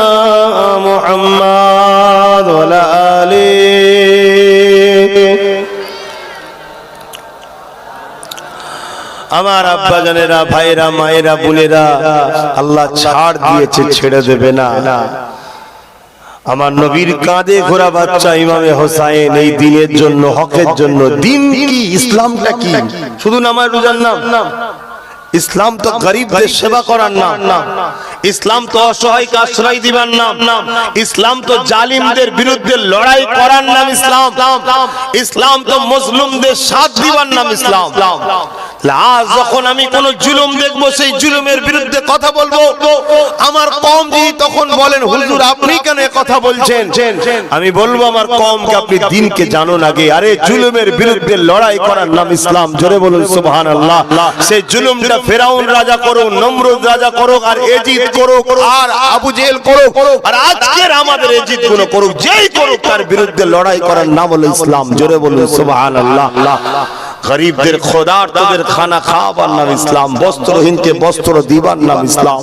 मुहम्मद व अला आलिहि। আমার আব্বা জানেরা, ভাইরা, মায়েরা, বোনেরা, আল্লাহ ছাড় দিয়েছে, ছেড়ে দেবে না। আমার নবীর কাঁধে ঘোরা বাচ্চা ইমামে হোসাইন এই দিনের জন্য, হকের জন্য। দিন কি? ইসলামটা কি? শুধু নামাজ রোজার নাম? ইসলাম তো গরিবদের সেবা করার নাম। ইসলাম তো অসহায়কে আশ্রয় দিবার নাম। ইসলাম তো জালিমদের বিরুদ্ধে লড়াই করার নাম। ইসলাম তো মজলুমদের সাথ দিবার নাম। ইসলাম আজ যখন আমি কোন জুলুম দেখবো, সেই জুলুমের বিরুদ্ধে কথা বলবো, আমার কওম যদি তখন বলেন হুজুর আপনি কেন কথা বলছেন, আমি বলবো আমার কওমকে আপনি দিনকে জানুন আগে। আরে জুলুমের বিরুদ্ধে লড়াই করার নাম ইসলাম। জোরে বলুন সুবহানাল্লাহ। সেই জুলুমটা ফেরাউন রাজা করুক, নমরুদ রাজা করুক, আর এজিদ করুক, আর আবু জেহেল করুক, আর আজকের আমাদের এজিদ গুলো করুক, যেই করুক, তার বিরুদ্ধে লড়াই করার নাম হলো ইসলাম। জোরে বলুন সুবহানাল্লাহ। গরিবদের খোদারদের খানা খাওয়াবার নাম ইসলাম। বস্ত্রহীনকে বস্ত্র দিবার নাম ইসলাম।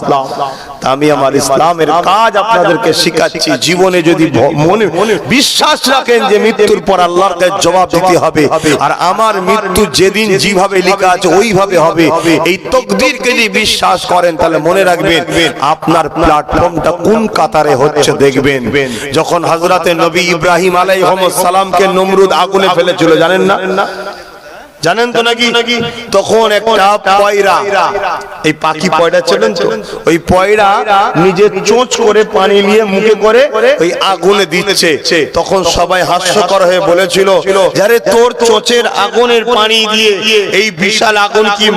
আমি আমার ইসলামের কাজ আপনাদেরকে শিখাচ্ছি। জীবনে যদি মনে বিশ্বাস রাখেন যে মৃত্যুর পর আল্লাহর কাছে জবাব দিতে হবে, আর আমার মৃত্যু যেদিন যেভাবে লেখা আছে ওইভাবে হবে, এই তকদিরকে যদি বিশ্বাস করেন, তাহলে মনে রাখবেন আপনার প্ল্যাটফর্মটা কোন কাতারে হচ্ছে দেখবেন। যখন হযরতে নবী ইব্রাহিম আলাইহিস সালামকে নমরুদ আগুনে ফেলেছিল, জানেন না? জানেন তো নাকি? তখন একটা পয়রা, এই পাখি পয়রা ছিলেন তো, ওই পয়রা নিজের চোঁচ করে পানি নিয়ে মুখে করে ওই আগুনে দিচ্ছে। তখন সবাই হাস্যকর হয়ে বলেছিল, যারে তোর চোঁচের আগুনের পানি দিয়ে এই বিশাল আগুন কি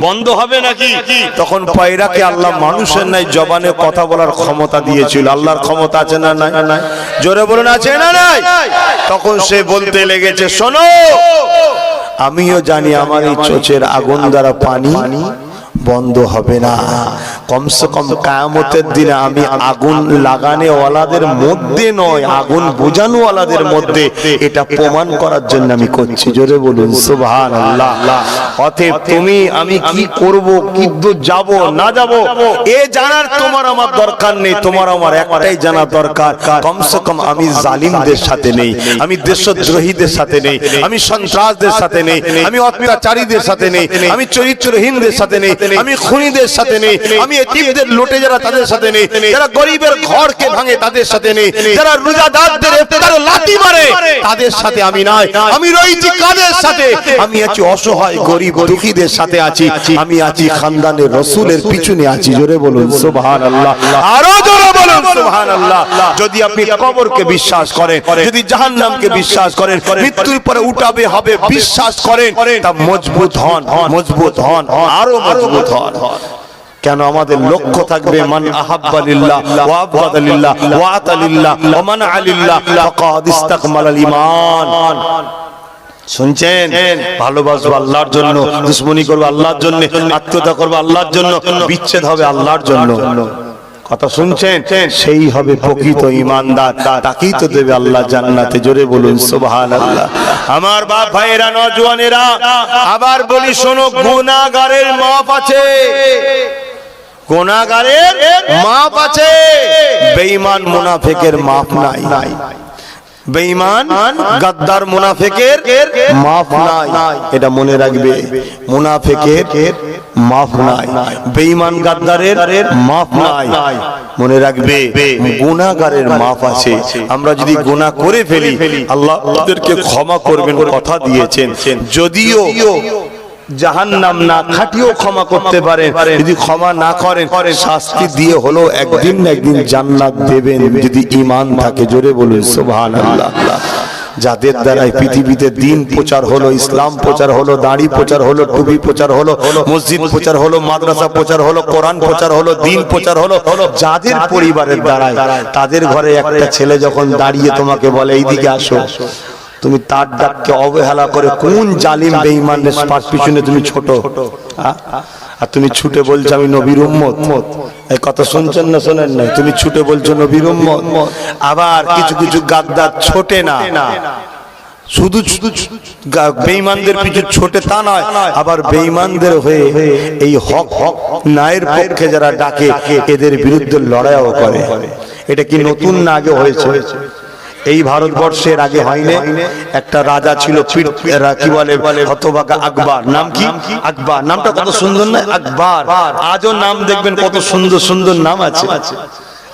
বন্ধ হবে নাকি? তখন পয়রাকে আল্লাহ মানুষের নাই জবানে কথা বলার ক্ষমতা দিয়েছিল। আল্লাহর ক্ষমতা আছে না নাই? জোরে বলুন আছে না নাই? তখন সে বলতে লেগেছে, শোনো, আমিও জানি আমার এই চোখের আগুন দ্বারা পানি বন্ধ হবে না। কমসে কম কিয়ামতের দিনে আমি আগুন লাগানে ওয়ালাদের মধ্যে নয়, আগুন বোঝানোওয়ালাদের মধ্যে, এটা প্রমাণ করার জন্য আমি করছি। জোরে বলুন সুবহানাল্লাহ। অতএব তুমি আমি কি করব, কি দূর যাব না যাব, এ জানার তোমার আমার দরকার নেই। তোমার আমার একটাই জানা দরকার, কমসে কম আমি জালিমদের সাথে নেই, আমি দেশদ্রোহীদের সাথে নেই, আমি সন্ত্রাসদের সাথে নেই, আমি অত্যাচারীদের সাথে নেই, আমি চরিত্রহীনদের সাথে নেই, নেই, আমি খুনিদের সাথে নেই, আমি এতিমদের লুটে যারা তাদের সাথে নেই, যারা গরিবের ঘরকে ভাঙে তাদের সাথে নেই, যারা রোজাদারদের ইফতারে লাথি মারে তাদের সাথে আমি নাই। আমি রয়েছি কাদের সাথে? আমি আছি অসহায় গরিব দুঃখীদের সাথে আছি। আমি আছি খানদানের রাসূলের পিছনে আছি। জোরে বলুন সুবহানাল্লাহ, আরো জোরে বলুন সুবহানাল্লাহ। যদি আপনি কবরকে বিশ্বাস করেন, যদি জাহান্নামকে বিশ্বাস করেন, মৃত্যুর পরে উঠাবে হবে বিশ্বাস করেন, তা মজবুত হন, মজবুত হন, আরো মজবুত হন। কেন আমাদের লক্ষ্য থাকবে মান আহাব্বা লিল্লাহ ওয়া আবগাদা লিল্লাহ ওয়া আতা লিল্লাহ ওয়া মানআ লিল্লাহ ফাকাদ ইসতাকমালাল ঈমান। শুনছেন? ভালোবাসবো আল্লাহর জন্য, দুশমনি করবো আল্লাহর জন্য, আত্মীয়তা করবো আল্লাহর জন্য, বিচ্ছেদ হবে আল্লাহর জন্য। কথা শুনছেন? সেই হবে প্রকৃত ঈমানদার, তাকেই তো দেবে আল্লাহ জান্নাতে। জোরে বলুন সুবহানাল্লাহ। আমার বাপ ভাইয়েরা, নওজওয়ানেরা, আবার বলি শোনো, গুনাহগারের মাপ আছে, গুনাহগারের মাপ আছে, বেঈমান মুনাফিকের মাপ নাই। বেঈমান গাদ্দার মুনাফিকের মাফ নাই, এটা মনে রাখবে। মুনাফিকের মাফ নাই, বেঈমান গাদ্দারের মাফ নাই, মনে রাখবে। গুনাহগারের মাফ আছে। আমরা যদি গুনাহ করে ফেলি আল্লাহ আমাদেরকে ক্ষমা করবেন, কথা দিয়েছেন। যদিও জাহান্নাম না খাটিয়েও ক্ষমা করতে পারেন, যদি ক্ষমা না করেন শাস্তি দিয়ে হলো একদিন না একদিন জান্নাত দেবেন, যদি ঈমান থাকে। জোরে বলুন সুবহানাল্লাহ। যাদের দ্বারাই পৃথিবীতে দিন প্রচার হলো, ইসলাম প্রচার হলো, দাড়ি প্রচার হলো, টুপি প্রচার হলো, মসজিদ প্রচার হলো, মাদ্রাসা প্রচার হলো, কোরআন প্রচার হলো, দিন প্রচার হলো, যাদের পরিবারের দ্বারাই, তাদের ঘরে একটা ছেলে যখন দাঁড়িয়ে তোমাকে বলে এইদিকে আসো, তুমি তার ডাককে অবহেলা করে কোন জালিম বেঈমানের পিছনে তুমি ছোট, আর তুমি ছুটে বলছো আমি নবীর উম্মত। এই কথা শুনছেন না শোনেন না? তুমি ছুটে বলছো নবীর উম্মত। আবার কিছু কিছু গাদ্দার ছোটে না, শুধু বেঈমানদের পিছু ছোটে তা নয়, আবার বেঈমানদের হয়ে এই হক ন্যায়ের পক্ষে যারা ডাকে এদের বিরুদ্ধে লড়াইও করে। এটা কি নতুন না আগে হয়েছে? এই ভারতবর্ষের আগে হয়নি। একটা রাজা ছিল, কি বলে, হতভাগা আকবর। নাম কি? আকবর। নামটা কত সুন্দর না? আকবর। আজও নাম দেখবেন কত সুন্দর সুন্দর নাম আছে।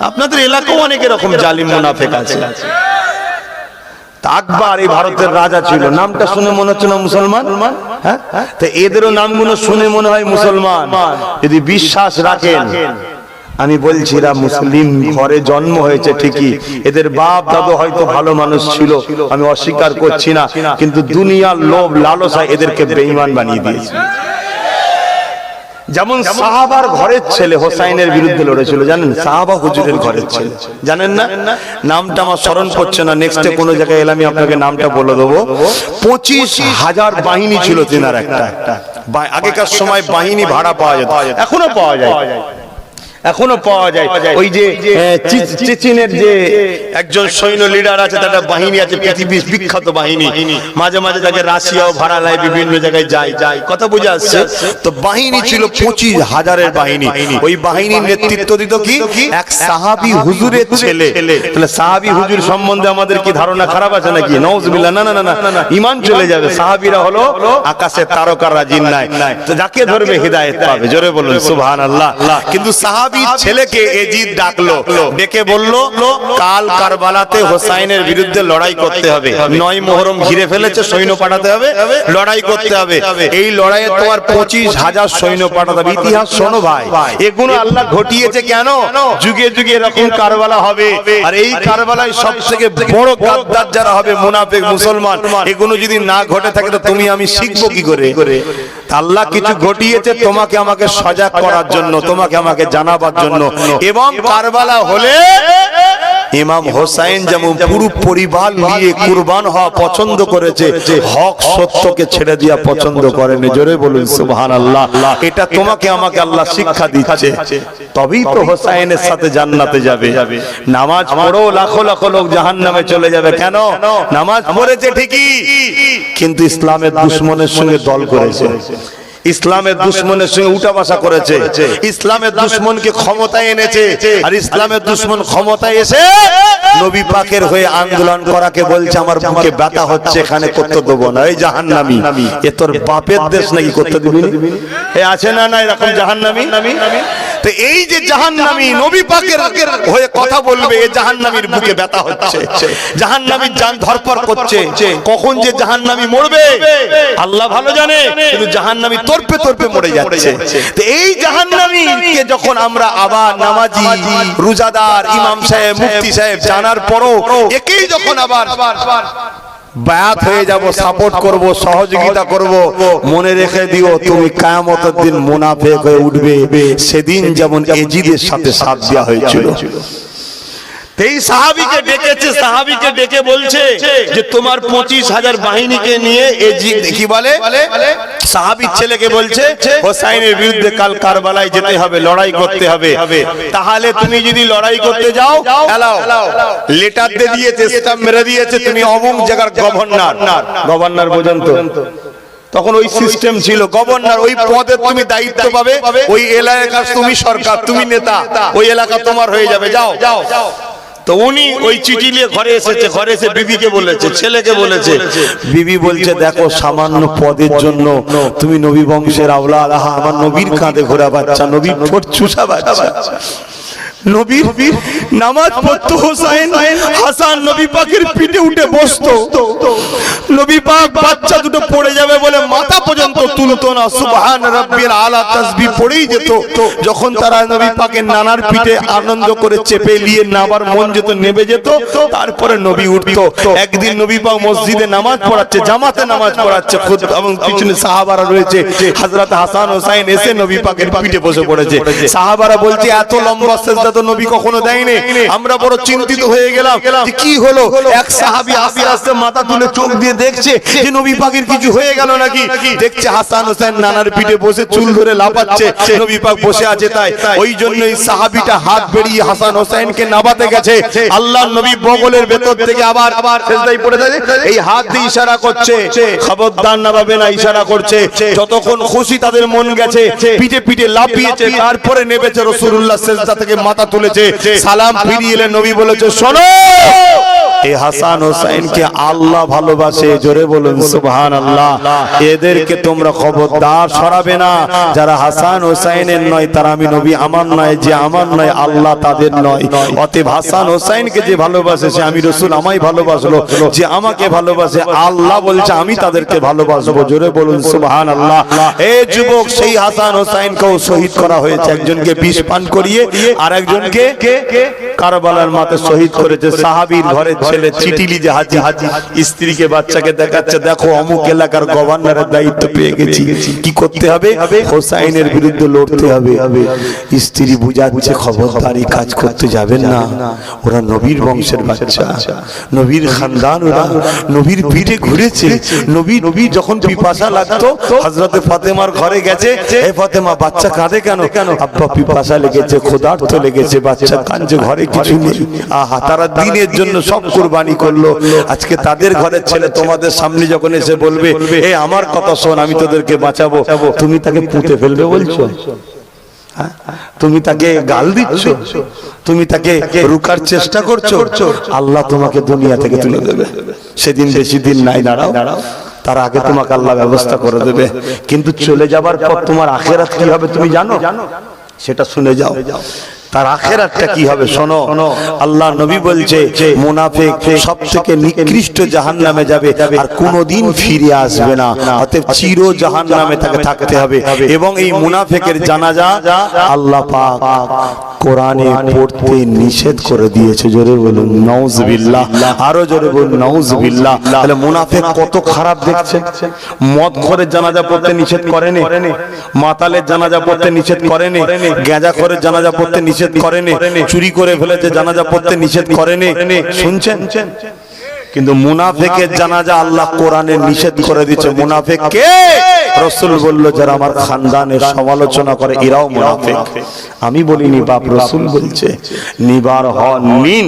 আপনাদের এলাকাও অনেক এরকম জালিম মুনাফিক আছে। আকবর এই ভারতের রাজা ছিল। নামটা শুনে মনে হচ্ছে না মুসলমান? হ্যাঁ, তো এদেরও নামগুলো শুনে মনে হয় মুসলমান। যদি বিশ্বাস রাখেন, আমি বলছি এরা মুসলিম ঘরে জন্ম হয়েছে ঠিকই, এদের বাপ দাদু হয়তো ভালো মানুষ ছিল, আমি অস্বীকার করছি না, কিন্তু দুনিয়ার লোভ লালসায় এদেরকে বেঈমান বানিয়ে দিয়েছে। যেমন সাহাবার ঘরের ছেলে হোসাইনের বিরুদ্ধে লড়েছিল, জানেন? সাহাবা হুজুরের ঘরের ছেলে, জানেন না? নামটা আমার স্মরণ পড়ছে না, নেক্সটে কোনো জায়গায় এলে আমি আপনাকে নামটা বলে দেবো। 25,000 বাহিনী ছিল তেনার একটা। আগেকার সময় বাহিনী ভাড়া পাওয়া যেত, এখনো পাওয়া যায়, এখনো পাওয়া যায়। ওই যে চেচেনের যে একজন সৈন্য লিডার আছে, তার বাহিনী আছে, পৃথিবীর বিখ্যাত বাহিনী। মাঝে মাঝে তাকে রাশিয়াও ভাড়া নেয়, বিভিন্ন জায়গায় যায়। কথা বুঝে আসছে তো? বাহিনী ছিল 25,000-এর বাহিনী। ওই বাহিনীর নেতৃত্ব দিত কি? এক সাহাবী হুজুরের ছেলে। তাহলে সাহাবী হুজুর সম্বন্ধে আমাদের কি ধারণা খারাপ আছে নাকি? নাউজুবিল্লাহ। না না না, ঈমান চলে যাবে। সাহাবীরা হলো আকাশের তারকারা, জিন্নাত, তো যাকে ধরবে হিদায়াত পাবে। জোরে বলুন সুবহানাল্লাহ। কিন্তু সাহাবী ছেলেকে এজিদ ডাকলো, ডেকে বলল কাল কারবালাতে হোসাইনের বিরুদ্ধে লড়াই করতে হবে। 9 মুহররম ঘিরে ফেলেছে, সৈন্য পাঠাতে হবে, লড়াই করতে হবে। এই লড়াইয়ে তোমার 25,000 সৈন্য পাঠাতে হবে। ইতিহাস শোনো ভাই, এগুলো আল্লাহ ঘটিয়েছে কেন? যুগে যুগে এরকম কারবালা হবে, আর এই কারবালায় সবথেকে বড় গাদ্দার যারা হবে মুনাফিক মুসলমান। এগুলো যদি না ঘটে থাকে তো তুমি আমি শিখবো কি করে? আল্লাহ কিছু ঘটিয়েছে তোমাকে আমাকে সজাগ করার জন্য, তোমাকে আমাকে জানাবার জন্য। এবং কারবালা হলে ইমাম হোসেন যেমন পুরো পরিবার নিয়ে কুরবান হওয়া পছন্দ করেছে, হক সত্যকে ছেড়ে দিয়া পছন্দ করেনি। জোরে বলুন সুবহানাল্লাহ। এটা তোমাকে আমাকে আল্লাহ শিক্ষা দিচ্ছে, তবেই তো হোসেনের সাথে জান্নাতে যাবে। নামাজ পড়ো, লাখো লাখো লোক জাহান্নামে চলে যাবে। কেন? নামাজ পড়েছে ঠিকই, কিন্তু ইসলামের দুশমনের সঙ্গে দল করেছে। ইসলামের দুশমনের সঙ্গে উঠা বসা করেছে, ইসলামের দুশমনকে ক্ষমতায় এনেছে, আর ইসলামের দুশমন ক্ষমতায় এসে নবী পাকের হয়ে আন্দোলন করাকে বলছে আমার বুকে ব্যথা হচ্ছে, এখানে করতে দেবো না। এই জাহান্নামী, এ তোর বাপের দেশ নাকি করতে দিবি? এ আছে না না এরকম জাহান্নামী? তো এই যে জাহান্নামী নবী পাকের হয়ে কথা বলবে, এই জাহান্নামীর বুকে ব্যথা হচ্ছে, জাহান্নামীর জান ধরপড় করছে। কখন যে জাহান্নামী মরবে আল্লাহ ভালো জানে, কিন্তু জাহান্নামী তরপে তরপে মরে যাচ্ছে। তো এই জাহান্নামীকে যখন আমরা আবার নামাজি, রোজাদার, ইমাম সাহেব, মুফতি সাহেব জানার পরও একেই যখন আবার বায়াত হয়ে যাব, সাপোর্ট করব, সহযোগিতা করব, মনে রেখে দিও তুমি কিয়ামতের দিন মুনাফিক হয়ে উঠবে, সেদিন যেমন এজিদের সাথে সাথ দেওয়া হয়েছিল। এই সাহাবীকে ডেকেছে, সাহাবীকে ডেকে বলছে যে তোমার 25,000 বাহিনীকে নিয়ে এজিদ কি বলে সাহাবীর ছেলেকে বলছে হোসাইনের বিরুদ্ধে কাল কারবালায় যেতে হবে, লড়াই করতে হবে। তাহলে তুমি যদি লড়াই করতে যাও, লেটার দিয়ে দিয়েছে, স্ট্যাম্প মেরে দিয়েছে, তুমি অমুক জায়গার গভর্নর পর্যন্ত। তখন ওই সিস্টেম ছিল, গভর্নর ওই পদে তুমি দায়িত্ব পাবে, ওই এলাকার তুমি সরকার, তুমি নেতা, ওই এলাকা তোমার হয়ে যাবে, যাও। তো উনি ওই চিঠি নিয়ে ঘরে এসেছে, ঘরে এসে বিবিকে বলেছে, ছেলেকে বলেছে। বিবি বলছে দেখো সামান্য পদের জন্য তুমি নবী বংশের আওলাদ, আমার নবীর কাঁধে ঘোরা বাচ্চা, নবীর ঠোঁট চুষা বাচ্চা, নবীর নামাজ পড়তো হোসেন, হাসান নবী পাকের পিঠে উঠে বসতো, নবী পাক বাচ্চা দুটো পড়ে যাবে বলে মাথা পর্যন্ত তুলতো না, সুবহান রাব্বিল আলা তাসবিহ পড়েই যেত। যখন তারা নবী পাকের নানার পিঠে আনন্দ করে চেপে নিয়ে নাবার মন যেত, নেমে যেত, তারপরে নবী উঠতো। একদিন নবী পাক মসজিদে নামাজ পড়াচ্ছে, জামাতে নামাজ পড়াচ্ছে, খুদ এবং পিছনে সাহাবারা রয়েছে, হযরত হাসান হোসেন এসে নবী পাকের পিঠে বসে পড়েছে। সাহাবারা বলছে এত লম্বা সেজদা তো নবী কখনো দেয়নি। আমরা বড় চিন্তিত হয়ে গেলাম যে কি হলো। এক সাহাবী আস্তে আস্তে মাথা তুলে চোখ দিয়ে দেখছে যে নবী পাকের কিছু হয়ে গেল নাকি। দেখছে হাসান হোসেন নানার পিঠে বসে চুল ধরে লাফাচ্ছে, নবী পাক বসে আছে। তাই ওই জন্যই সাহাবীটা হাত বেরিয়ে হাসান হোসেনকে নাবাতে গেছে। আল্লাহর নবী বগলের ভেতর থেকে আবার সেজদায় পড়ে থাকে, এই হাত দিয়ে ইশারা করছে খবরদার নাবাবে না, ইশারা করছে। যতক্ষণ খুশি তাদের মন গেছে, পিঠে পিঠে লাফিয়েছে, তারপরে নেমেছে রাসূলুল্লাহ সেজদা থেকে মাথা তুলেছে, সালাম ফিরিয়ে এলে নবী বলেছে শোনো এই হাসান হোসেনকে আল্লাহ ভালোবাসে, জোরে বলুন সুবহানাল্লাহ। এদেরকে তোমরা খবরদার সরাবে না, যারা হাসান হোসেনের নয় তারা আমি নবী আমার নয়, যে আমার নয় আল্লাহ তাদের নয়। অতএব হাসান হোসেনকে যে ভালোবাসে সে আমি রাসূল আমায় ভালোবাসলো, যে আমাকে ভালোবাসে আল্লাহ বলছে আমি তাদেরকে ভালোবাসবো, জোরে বলুন সুবহানাল্লাহ। এই যুবক সেই হাসান হোসেনকেও শহীদ করা হয়েছে, একজনকে বিষ পান করিয়ে আর একজনকে কারবালার মাঠে শহীদ করেছে। সাহাবীর ঘরের ছেলে চিঠি লিখে হাজি স্ত্রীকে বাচ্চাকে দেখাচ্ছে, দেখো অমুক এলাকার গভর্নরের দায়িত্ব পেয়ে গেছি, কি করতে হবে? হোসাইনের বিরুদ্ধে লড়তে হবে। স্ত্রী বুঝাচ্ছে খবরদারি কাজ করতে যাবেন না, ওরা নবীর বংশের বাচ্চা, নবীর খানদান, ওরা নবীর পিঠে ঘুরেছে। নবী যখন পিপাসা লাগতো হযরতে ফাতেমার ঘরে গেছে, হে ফাতেমা বাচ্চা কাঁদে কেন? আব্বা পিপাসা লেগেছে, ক্ষুধার্ত লেগেছে, বাচ্চা কাঁদছে, ঘরে কিছু নেই। আহা, তারা দিনের জন্য সব কুরবানি করলো। আজকে তাদের ঘরের ছেলে তোমাদের সামনে যখন এসে বলবে এই আমার কথা শোন, আমি তোদেরকে বাঁচাবো, তুমি তাকে পুঁতে ফেলবে বলছো? তুমি তাকে গাল দিচ্ছ, তুমি তাকে রুকার চেষ্টা করছো। আল্লাহ তোমাকে দুনিয়া থেকে তুলে দেবে, সেদিন বেশি দিন নাই, দাঁড়াও। তার আগে তোমাকে আল্লাহ ব্যবস্থা করে দেবে। কিন্তু চলে যাবার পর তোমার আখিরাত কি হবে তুমি জানো? সেটা শুনে যাও, তার আখিরাতটা কি হবে শোনো। আল্লাহ নবী বলছে মুনাফিক সবথেকে নিকৃষ্ট জাহান্নামে যাবে আর কোনোদিন ফিরে আসবে না, অতএব চির জাহান্নামে তাকে থাকতে হবে। এবং এই মুনাফিকের জানাজা আল্লাহ পাক কোরআনে পড়তে নিষেধ করে দিয়েছে, জোরে বলুন নাউজুবিল্লাহ, আরো জোরে বলুন নাউজুবিল্লাহ। তাহলে মুনাফিক কত খারাপ দেখছে। মদ করে জানাজা পড়তে নিষেধ করেনি, মাতালের জানাজা পড়তে নিষেধ করেনি, গাঁজা করে জানাজা পড়তে নিষেধ করেনি, চুরি করে ফেলেছে জানাজা পড়তে নিষেধ করেনি, শুনছেন? কিন্তু মুনাফিকের জানাজা আল্লাহ কোরআনে নিষেধ করে দিয়েছে। মুনাফিক কে? রাসূল বলল যারা আমার খানদানের সমালোচনা করে এরাও মুনাফিক। আমি বলিনি, বাপ রাসূল বলছে নিবার হন নিন,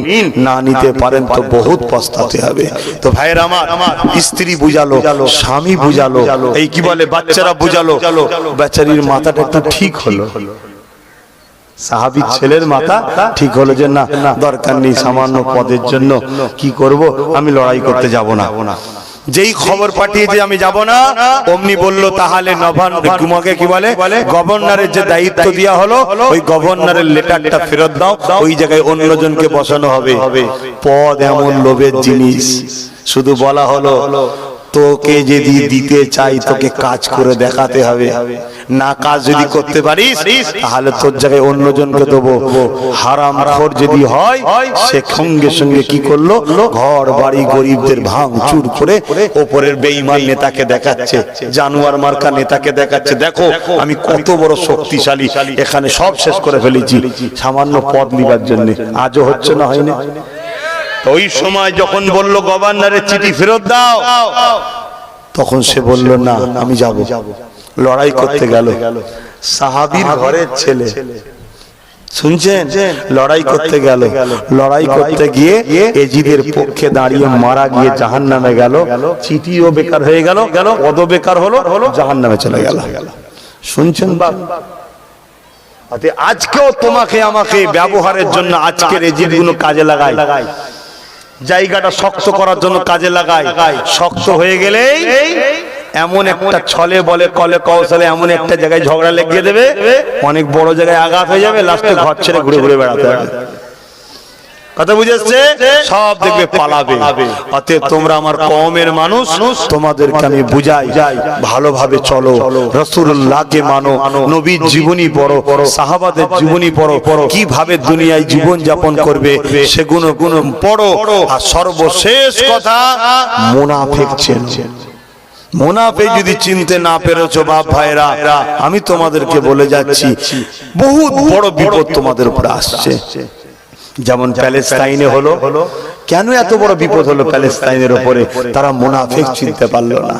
না নিতে পারেন তো বহুত পস্তাতে হবে। তো ভাইরা আমার, স্ত্রী বুঝালো, স্বামী বুঝালো, এই কি বলে বাচ্চারা বুঝালো, বেচারির মাথাটা একটু ঠিক হলো। সাহাবী ছেলের মাথা ঠিক হলো যে না, দরকার নেই, সামান্য পদের জন্য কি করব, আমি লড়াই করতে যাব না। যেই খবর পাঠিয়েছে আমি যাব না, অমনি বলল তাহলে তোমাকে কি বলে গভর্নরের যে দায়িত্ব দেওয়া হলো, ওই গভর্নরের লেটারটা ফেরত দাও, ওই জায়গায় অন্যজনকে বসানো হবে। পদ এমন লোভের জিনিস, শুধু বলা হলো তোকে যদি দিতে চাই তোকে কাজ করে দেখাতে হবে, না কাজ যদি করতে পারিস তাহলে তোর জায়গায় অন্যজনকে দেবো। হারামখোর যদি হয় সে সঙ্গে সঙ্গে কি করলো, ঘর বাড়ি গরিবদের ভাঙচুর করে ওপরের বেঈমান নেতাকে দেখাচ্ছে, জানোয়ার মার্কা নেতাকে দেখাচ্ছে, দেখো আমি কত বড় শক্তিশালী, এখানে সব শেষ করে ফেলেছি সামান্য পদ নিবার জন্য। আজও হচ্ছে না, হয়নি? ওই সময় যখন বলল গভর্নরের চিঠি ফেরত দাও, তখন সে বলল না আমি যাব, লড়াই করতে গেল। সাহাবীর ঘরের ছেলে, শুনছেন, লড়াই করতে গেল, লড়াই করতে গিয়ে এজিদের পক্ষে দাঁড়িয়ে মারা গিয়ে জাহান্নামে গেল। চিঠিও বেকার হয়ে গেল, পদও বেকার হলো, জাহান্নামে চলে গেল। শুনছেন বাপ? আজকেও তোমাকে আমাকে ব্যবহারের জন্য আজকের এজিদ গুলো কাজে লাগায়, জায়গাটা শক্ত করার জন্য কাজে লাগায়। শক্ত হয়ে গেলেই এমন একটা ছলে বলে কলে কৌশলে এমন একটা জায়গায় ঝগড়া লেগে দেবে, অনেক বড় জায়গায় আঘাত হয়ে যাবে, লাস্টে ঘর ছেড়ে ঘুরে ঘুরে বেড়াতে হবে। কথা বুঝেছে? সব দেখবে পালাবে। অতএব তোমরা আমার কওমের মানুষ, তোমাদেরকে আমি বুঝাই ভালোভাবে চলো, রাসূলুল্লাহকে মানো, নবীর জীবনী পড়ো, সাহাবাদের জীবনী পড়ো, কিভাবে দুনিয়ায় জীবন যাপন করবে সেগুলো পড়ো। আর সর্বশেষ কথা, মুনাফিক চেনো। মুনাফিক যদি চিনতে না পেরেছো বাপ ভাইরা, আমি তোমাদেরকে বলে যাচ্ছি বহুত বড় বিপদ তোমাদের উপরে আসছে। যেমন প্যালেস্তাইনে হলো, কেন এত বড় বিপদ হলো প্যালেস্তাইনের উপরে? তারা মুনাফিক চিনতে পারলো না,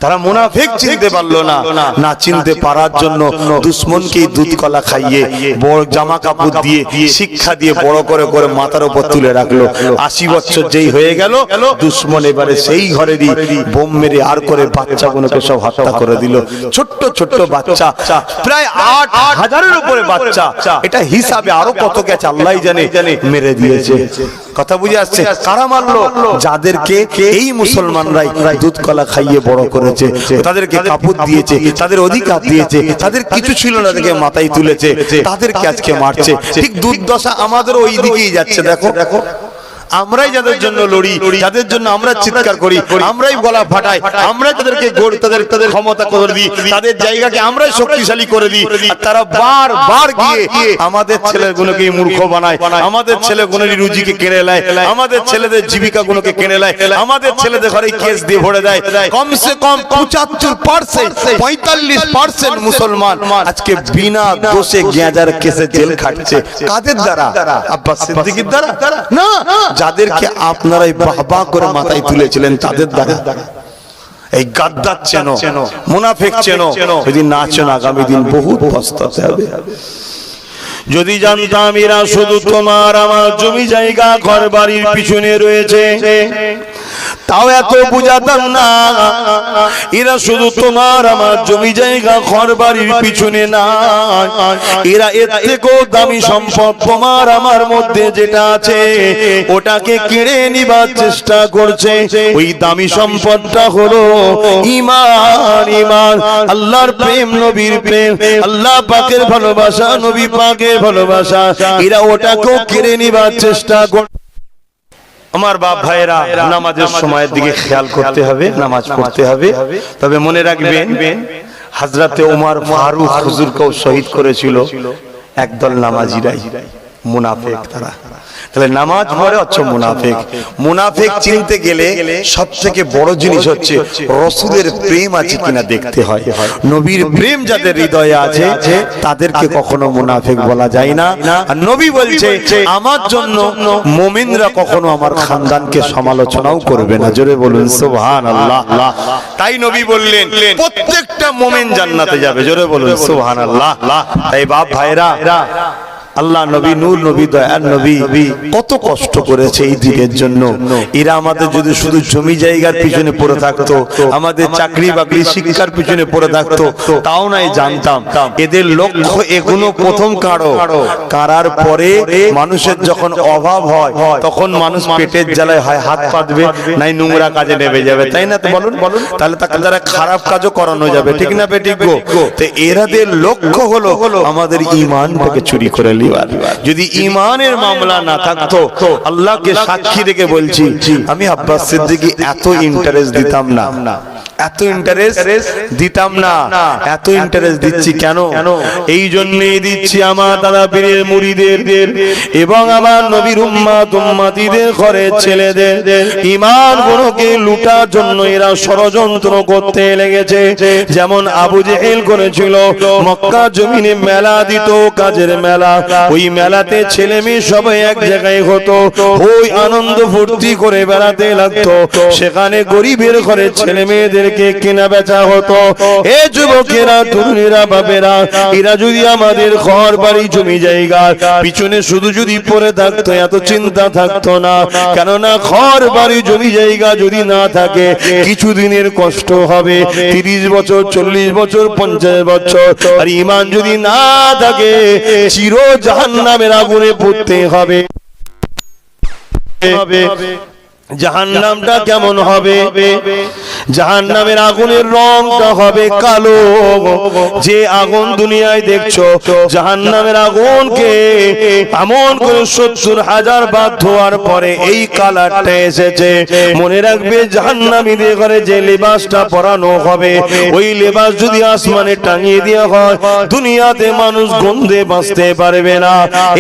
তারা মুনাফিক চিনতে পারলো না। না চিনতে পারার জন্য দুশমনকেই দুধ কলা খাইয়ে, বড় জামা কাপড় দিয়ে, শিক্ষা দিয়ে বড় করে করে মাথার উপর তুলে রাখলো। 80 বছর যেই হয়ে গেল, দুশমন এবারে সেই ঘরেরই বোম মেরে আর করে বাচ্চাগুলোকে সব হত্যা করে দিল। ছোট্ট ছোট্ট বাচ্চা, প্রায় 8,000-এর উপরে বাচ্চা। এটা হিসাবে আরো কত গেছে আল্লাহ জানে, মেরে দিয়েছে। কথা বুঝে আসছে? কারা মারলো? যাদেরকে এই মুসলমানরাই দুধ কলা খাইয়ে বড় করে, তাদেরকে কাপড় দিয়েছে, তাদের অধিকার দিয়েছে, তাদের কিছু ছিল না, তাদেরকে মাথায় তুলেছে, তাদেরকে আজকে মারছে। ঠিক দুর্দশা আমাদের ওই দিকেই যাচ্ছে। দেখো দেখো, আমরাই যাদের জন্য লড়ি, যাদের জন্য আমরা চিৎকার করি, আমরাই গলা ফাটাই, আমরা তাদেরকে তাদের ক্ষমতা করে দিই, তাদের জায়গাকে আমরাই শক্তিশালী করে দিই। আর তারা বারবার গিয়ে আমাদের ছেলেগুলোকে মূর্খ বানায়, আমাদের ছেলেগুলোর রুজিকে কেড়ে নেয়, আমাদের ছেলেদের জীবিকাগুলোকে কেড়ে নেয়, আমাদের ছেলেদের ঘরে কেস দিয়ে ভরে দেয়। কমসে কম 75%, 45% মুসলমান আজকে বিনা দোষে গ্যাঁজার কেসে জেল খাটছে। কাদের দ্বারা? আব্বাস সিদ্দিকীর দ্বারা না, যাদেরকে আপনারাই বাহবা করে মাথায় তুলেছিলেন তাদের দ্বারা। এই গাদ্দার চেনো, মুনাফিক চেনো, যদি না চেনো আগামী দিন বহুত পস্তাতে হবে। যদি জানতাম এরা শুধু তোমার আমার জমি জায়গা ঘর বাড়ির পিছনে রয়েছে, তাও এত বুঝাতাম না। এরা শুধু তোমার আমার জমি জায়গা ঘর বাড়ির পিছনে না, এরা এর থেকেও দামি সম্পদ তোমার আমার মধ্যে যেটা আছে ওটাকে কেড়ে নিবার চেষ্টা করছে। ওই দামি সম্পদটা হলো ঈমান। ঈমান, আল্লাহর প্রেম, নবীর প্রেম, আল্লাহ পাকের ভালোবাসা, নবী পাকের ভালোবাসা, এরা ওটাকেও কেড়ে নিবার চেষ্টা করছে। আমার বাপ ভাইয়েরা, নামাজের সময়ের দিকে খেয়াল করতে হবে, নামাজ পড়তে হবে। তবে মনে রাখবেন, হযরতে ওমর ফারুক হুজুরকেও শহীদ করেছিল একদল নামাজিরাই, মুনাফিক তারা। তাহলে নামাজ পড়ে হচ্ছে মুনাফিক। মুনাফিক চিনতে গেলে সবথেকে বড় জিনিস হচ্ছে রাসূলের প্রেম আছে কিনা দেখতে হয়। নবীর প্রেম যাদের হৃদয়ে আছে তাদেরকে কখনো মুনাফিক বলা যায় না। আর নবী বলছে আমার জন্য মুমিনরা কখনো আমার খানদানকে সমালোচনাও করবে না। জোরে বলুন সুবহানাল্লাহ। তাই নবী বললেন প্রত্যেকটা মুমিন জান্নাতে যাবে। জোরে বলুন সুবহানাল্লাহ। তাই বাপ ভাইরা, আল্লাহ নবী, নূর নবী, দয়ার নবী কত কষ্ট করেছে এই দিনের জন্য। এরা আমাদের যদি শুধু জমি জায়গার পিছনে পড়ে থাকতো, আমাদের চাকরি বাকরি শিক্ষার পিছনে পড়ে থাকতো, তাও নাই জানতাম। এদের লক্ষ্য এগুলো প্রথম কারার পরে মানুষের যখন অভাব হয় তখন মানুষ পেটের জ্বালায় হয় হাত পাতবে, নাই নোংরা কাজে নেমে যাবে, তাই না? তো বলুন, তাহলে তাকে দ্বারা খারাপ কাজও করানো যাবে, ঠিক না বেঠিক গো? তো এরাদের লক্ষ্য হলো আমাদের ঈমানটাকে চুরি করে। যদি ঈমানের মামলা না থাকতো, আল্লাহকে সাক্ষী রেখে বলছি, আমি আব্বাস সিদ্দিকী এত ইন্টারেস্ট দিতাম না, এত ইন্টারেস্ট দিতাম না। এত ইন্টারেস্ট দিচ্ছি কেন? এই জন্যই দিচ্ছি আমার দাদা পীরের মুরিদদের এবং আমার নবীর উম্মতিদের ঘরের ছেলেদের ঈমান গুলোকে লুটার জন্য এরা ষড়যন্ত্র করতে লেগেছে। যেমন আবু জেহেল করেছিল, মক্কা জমিনে মেলা দিত, কাজের মেলা। ওই মেলাতে ছেলে মেয়ে সবাই এক জায়গায় হতো, ওই আনন্দ ফুর্তি করে বেড়াতে লাগতো। সেখানে গরিবের ঘরের ছেলে মেয়েদের কেনা বেচা হতো। এ যুবকেরা, তরুণীরা, বাবেরা, এরা যদি আমাদের ঘর বাড়ি জমি জায়গা পিছনে শুধু যদি পড়ে থাকতো, এত চিন্তা থাকতো না। কেননা ঘর বাড়ি জমি জায়গা যদি না থাকে, কিছুদিনের কষ্ট হবে, 30 বছর, 40 বছর, 50 বছর। আর ঈমান যদি না থাকে, চির জাহান্নামের আগুনে পড়তে হবে। জাহান্নামটা কেমন হবে? জাহান্নামের আগুনের রংটা হবে কালো। যে আগুন দুনিয়ায় দেখছো, জাহান্নামের আগুনকে এমন করে 70,000 বার ধোয়ার পরে এই কালারটা এসেছে। মনে রাখবে, জাহান্নামীদের ঘরে যে লেবাসটা পরানো হবে, ওই লেবাস যদি আসমানে টাঙিয়ে দেওয়া হয়, দুনিয়াতে মানুষ গন্ধে বাঁচতে পারবে না।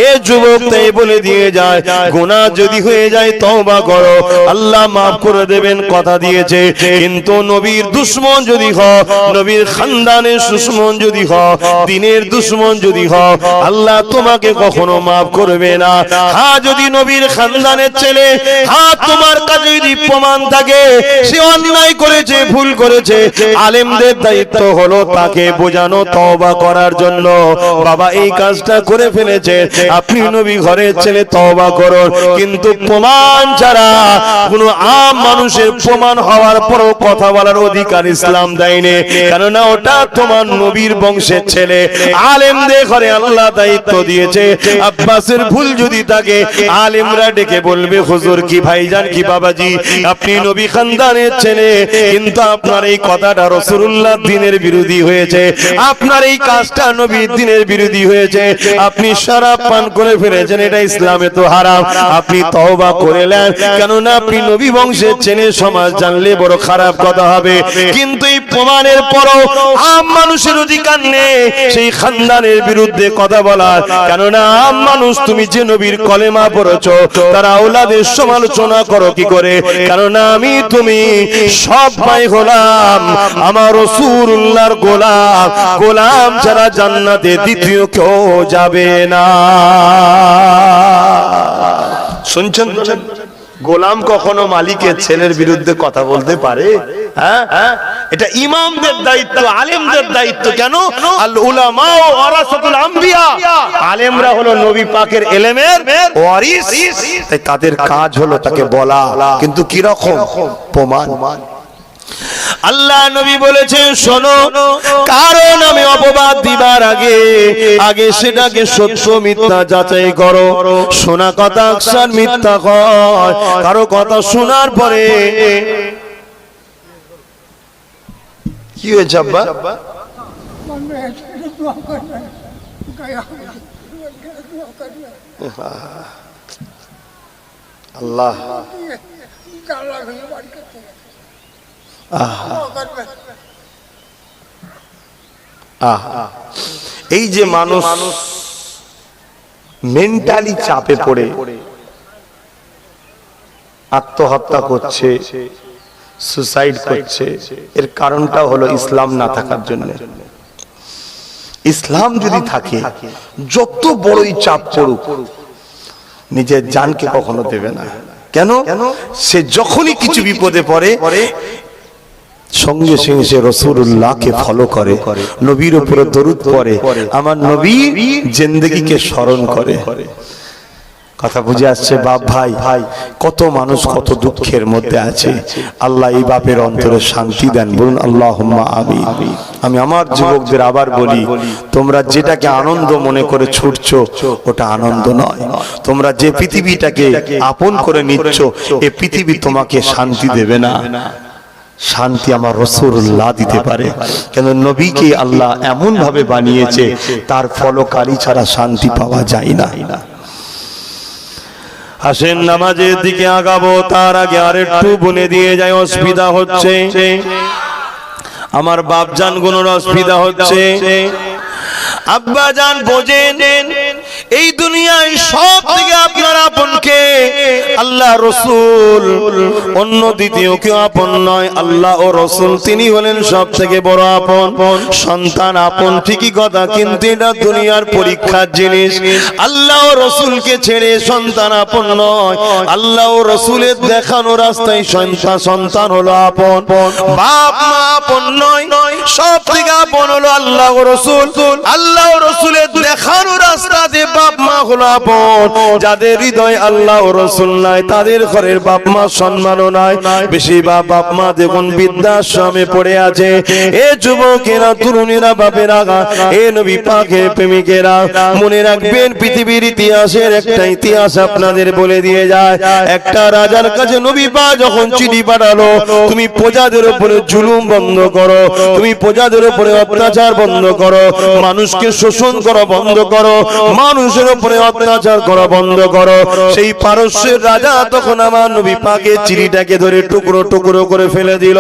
এ যুবক তাই বলে দিয়ে যায়, গুনাহ যদি হয়ে যায় তওবা করো, আল্লাহ মাফ করে দেবেন, কথা দিয়েছে। কিন্তু নবীর দুশমন যদি হও, নবীর খানদানের দুশমন যদি হও, দ্বীনের দুশমন যদি হও, আল্লাহ তোমাকে কখনো মাফ করবে না। হ্যাঁ, যদি নবীর খানদানের ছেলে, হ্যাঁ তোমার কাছে যদি প্রমাণ থাকে সে অন্যায় করেছে, ভুল করেছে, আলেমদের দায়িত্ব হলো তাকে বোঝানো, তওবা করার জন্য। বাবা এই কাজটা করে ফেলেছে, আপনি নবী ঘরের ছেলে, তওবা করুন। কিন্তু প্রমাণ ছাড়া কোন আম মানুষের প্রমাণ হওয়ার পরও কথা বলার অধিকার ইসলাম দেয়নি। কেননা ওটা তোমার নবীর বংশের ছেলে, আলেমদের ঘরে আল্লাহ দায়িত্ব দিয়েছে। আব্বাসের ভুল যদি থাকে, আলেমরা ডেকে বলবে, হুজুর কি ভাইজান কি বাবাজি, আপনি নবী খানদানের ছেলে, কিন্তু আপনার এই কথাটা রাসূলুল্লাহ দ্বীনের বিরোধী হয়েছে, আপনার এই কাজটা নবীর দ্বীনের বিরোধী হয়েছে, আপনি শরাব পান করে ফেলেছেন, এটা ইসলামে তো হারাম, আপনি তওবা করে নেন। কেননা আপনি নবী বংশের ছেলে, সমাজ জানলে বড় খারাপ কথা হবে। কিন্তু এই প্রমাণের পরও আম মানুষের অধিকার নেই সেই খানদানের বিরুদ্ধে কথা বলার। কেননা আম মানুষ, তুমি যে নবীর কলেমা পড়েছো, তার আওলাদের সমালোচনা করো কি করে? কেননা আমি তুমি সবাই গোলাম, আমার রাসূলুল্লাহর গোলাম। গোলাম ছাড়া জান্নাতে দ্বিতীয় কেউ যাবে না। শুনছেন? গোলাম কখনো মালিকের ছেলের বিরুদ্ধে কথা বলতে পারে? হ্যাঁ, এটা ইমামদের দায়িত্ব, আলেমদের দায়িত্ব। কেন? আল উলামা ওয়ারাসাতুল আম্বিয়া, আলেমরা হলো নবী পাকের ইলমের ওয়ারিস। তাই তাদের কাজ হলো তাকে বলা, কিন্তু কি রকম প্রমাণ। আল্লাহ নবী বলেছেন, শোনো, কারো নামে অপবাদ দিবার আগে আগে সেটাকে সত্য মিথ্যা যাচাই করো। শোনা কথা আকসার মিথ্যা হয়। কারো কথা শোনার পরে কি হয়েছে আব্বা? আল্লাহ, এই যে মানুষ মেন্টালি চাপে পড়ে আত্মহত্যা করছে, সুসাইড করছে, এর কারণটা হলো ইসলাম না থাকার জন্য। ইসলাম যদি থাকে যত বড়ই চাপ পড়ুক নিজের জানকে কখনো দেবে না। কেন? সে যখনই কিছু বিপদে পড়ে সঙ্গে সঙ্গে সে রাসূলুল্লাহকে ফলো করে, নবীর উপরে দরুদ পড়ে, আমার নবী জিন্দেগিকে স্মরণ করে। কথা বুঝে আসছে বাপ ভাই? কত মানুষ কত দুঃখের মধ্যে আছে, আল্লাহ এই বাপের অন্তরে শান্তি দেন, বলুন আল্লাহুম্মা আমিন। আমি আমার যুবকদের আবার বলি, তোমরা যেটাকে আনন্দ মনে করে ছুটছো ওটা আনন্দ নয়। তোমরা যে পৃথিবীটাকে আপন করে নিচ্ছ এই পৃথিবী তোমাকে শান্তি দেবে না। শান্তি আমার রাসূলুল্লাহ দিতে পারে, কেন নবীকে আল্লাহ এমন ভাবে বানিয়েছে তার ফলকারী ছাড়া শান্তি পাওয়া যায় না। আসেন নামাজের দিকে আগাবো, তার আগে আর একটু বলে দিয়ে যায় অসুবিধা হচ্ছে, আমার বাপ জান গুনোর অসুবিধা হচ্ছে। আব্বা জান বোঝেন এই দুনিয়ায় সব থেকে আপনার আপনকে আল্লাহ রাসূল, অন্য দ্বিতীয় কেউ আপন নয়, আল্লাহ ও রাসূল তিনি হলেন সব থেকে বড় আপন। সন্তান আপন ঠিকই কথা, কিন্তু এটা দুনিয়ার পরীক্ষার জিনিস। আল্লাহ ও রাসূলকে ছেড়ে সন্তান আপন নয়, আল্লাহ ও রাসূলের দেখানো রাস্তায় সন্তান হলো আপন। বাপ মা আপন নয়, সব থেকে আপন হলো আল্লাহ ও রাসূল। আল্লাহ ও রাসূলের দেখানো রাস্তাতে বাপ মা হলো আপন। যাদের হৃদয় আল্লাহ ও রাসূল নাই তাদের ঘরের বাপ মা সম্মানও নাই। বেশি বাপ মা দেখুন বৃদ্ধাশ্রমে পড়ে আছে। এ যুবকেরা, তরুণীরা, বাপেরা, এ নবী পাকের প্রেমিকেরা, মনে রাখবেন পৃথিবীর ইতিহাসের একটা ইতিহাস আপনাদের বলে দিয়ে যায়। একটা রাজার কাছে নবী পাক যখন চিঠি পাঠালো, তুমি প্রজাদের উপরে জুলুম বন্ধ করো, তুমি প্রজাদের উপরে অত্যাচার বন্ধ করো, মানুষকে শোষণ করা বন্ধ করো, মানুষের উপরে অত্যাচার করা বন্ধ করো। সেই পারস্যের রাজা তখন আমার নবী পাকের চিঠিটাকে ধরে টুকরো টুকরো করে ফেলে দিল।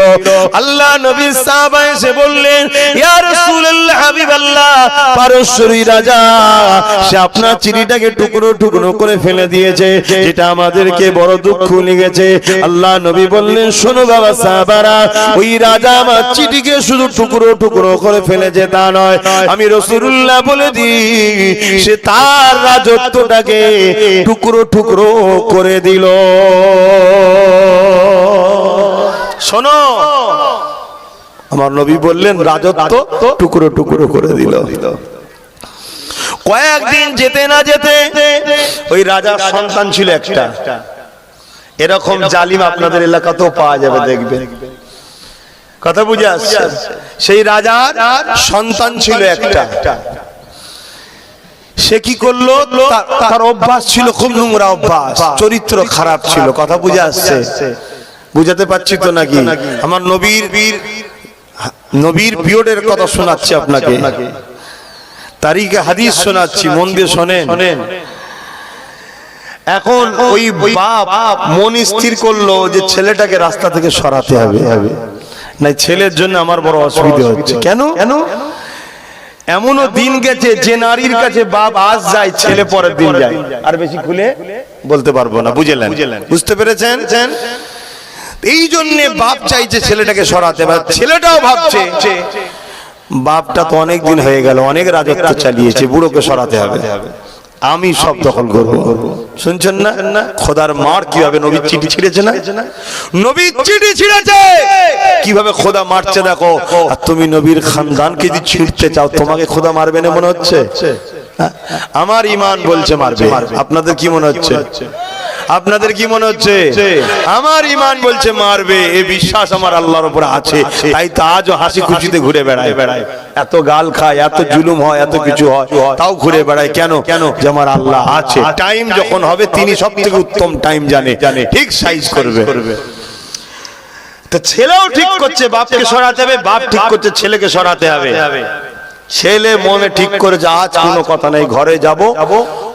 আল্লাহ নবীর সাহাবা এসে বললেন, ইয়া রাসূলুল্লাহ, হাবিবাল্লাহ, পারস্যের রাজা সে আপনার চিঠিটাকে টুকরো টুকরো করে ফেলে দিয়েছে, যেটা আমাদেরকে বড় দুঃখ লেগেছে। আল্লাহ নবী বললেন, শোনো বাবা সাহাবারা, ওই রাজা আমার চিঠিকে শুধু টুকরো টুকরো করে ফেলেছে তা নয়, আমি রাসূলুল্লাহ বলে দিই সে তার রাজত্বটাকে টুকরো টুকরো করে দিল। শোনো, আমার নবী বললেন রাজত্ব টুকরো টুকরো করে দিল। কয়েকদিন যেতে না যেতে ওই রাজার সন্তান ছিল একটা, এরকম জালিম আপনাদের এলাকাতেও পাওয়া যাবে, দেখবেন। কথা বুঝে আসছে? সেই রাজার সন্তান ছিল একটা, সে কি করলো, তার অভ্যাস ছিল খুব নোংরা অভ্যাস, চরিত্র খারাপ ছিল। কথা বুঝে আসছে? বুঝাতে পারছি তো নাকি? আমার নবীর পিরিয়ডের কথা শোনাচ্ছি আপনাকে, তারিখে হাদিস শোনাচ্ছি, মন দিয়ে শোনেন। এখন ওই বাপ মন স্থির করলো যে ছেলেটাকে রাস্তা থেকে সরাতে হবে, না ছেলের জন্য আমার বড় অসুবিধা হচ্ছে। কেন? এমনও দিন গেছে যে নারীর কাছে বাপ আজ যায়, ছেলে পরের দিন যায়। আর বেশি খুলে বলতে পারবো না, বুঝলেন? বুঝতে পেরেছেন? এই জন্য বাপ চাইছে ছেলেটাকে সরাতে, ছেলেটাও ভাবছে বাপটা তো অনেক দিন হয়ে গেল, অনেক রাজত্ব চালিয়েছে, বুড়োকে সরাতে হবে, আমি সব দখল করবো। শুনছেন না খোদার মার কিভাবে নবীর চিঠি ছিঁড়েছে? না নবীর চিঠি ছিঁড়েছে কিভাবে খোদা মারছে দেখো। আর তুমি নবীর খানদানকে যদি ছিঁড়তে চাও, তোমাকে খোদা মারবে না মনে হচ্ছে? আমার ঈমান বলছে মারবে। আপনাদের কি মনে হচ্ছে? আপনাদের কি মনে হচ্ছে? আমার ঈমান বলছে মারবে, এই বিশ্বাস আমার আল্লাহর উপর আছে। তাই তো আজও হাসি খুশিতে ঘুরে বেড়ায়। এত গাল খায়, এত জুলুম হয়, এত কিছু হয়, তাও ঘুরে বেড়ায়। কেন? যে আমার আল্লাহ আছে। টাইম যখন হবে তিনি সব থেকে উত্তম টাইম জানে, ঠিক সাইজ করবে। তো ছেলেও ঠিক করছে বাপকে সরাতে হবে, বাপ ঠিক করছে ছেলেকে সরাতে হবে। ছেলে মনে ঠিক করে যে আজ কোনো কথা নেই, ঘরে যাব,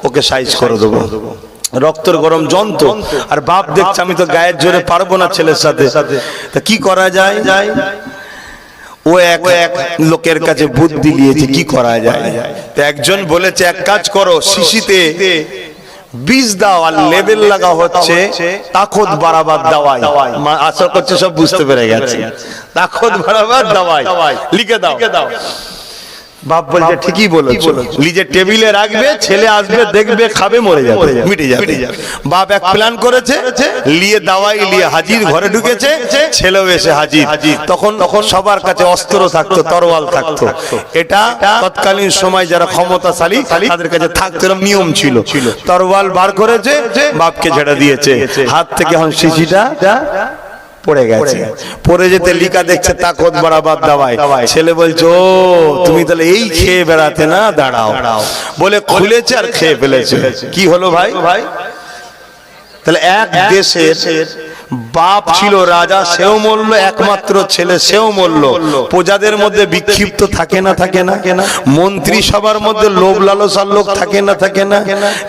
ওকে সাইজ করে দেবো। রক্তের গরম যন্ত্র, আর বাপ দেখছে আমি তো গায়ের জোরে পারবো না ছেলের সাথে, তা কি করা যায়? ও এক লোকের কাছে বুদ্ধি নিয়েছে কি করা যায়। তো একজন বলেছে এক কাজ করো, শিশিতে বীজ দাও আর লেবেল লাগা হচ্ছে তাকত বাড়াবার দাওয়াই। আশা করছে সব বুঝতে পেরে গেছে, তাকত বাড়াবার দাওয়াই লিখে দাও। বাপ বলছে ঠিকই বলেছো, নিজের টেবিলে রাখবে, ছেলে আসবে দেখবে খাবে মরে যাবে মিটে যাবে। বাপ এক প্ল্যান করেছে, লিয়ে দাওয়াই লিয়ে হাজির, ঘরে ঢুকেছে, ছেলেও এসে হাজির। তখন সবার কাছে অস্ত্র থাকতো, তরোয়াল থাকতো। এটা তৎকালীন সময় যারা ক্ষমতাশালী তাদের কাছে থাকতো, নিয়ম ছিল। তরোয়াল বার করেছে, বাপকে ঝেড়ে দিয়েছে, হাত থেকে এখন শিশিটা পড়ে গেছে। পড়ে যেতে লিখা দেখছে তাকত বাড়াবার দাওয়াই। ছেলে বলছো তুমি তাহলে এই খেয়ে বেড়াতে না, দাঁড়াও বলে খুলেছে আর খেয়ে ফেলেছে। কি হলো ভাই? তাহলে এক দেশের বাপ ছিল রাজা, সেও মরল, একমাত্র ছেলে সেও মরল। প্রজাদের মধ্যে বিক্ষিপ্ত থাকে না থাকে না? মন্ত্রী সবার মধ্যে লোভ লালসার লোক থাকে না থাকে না?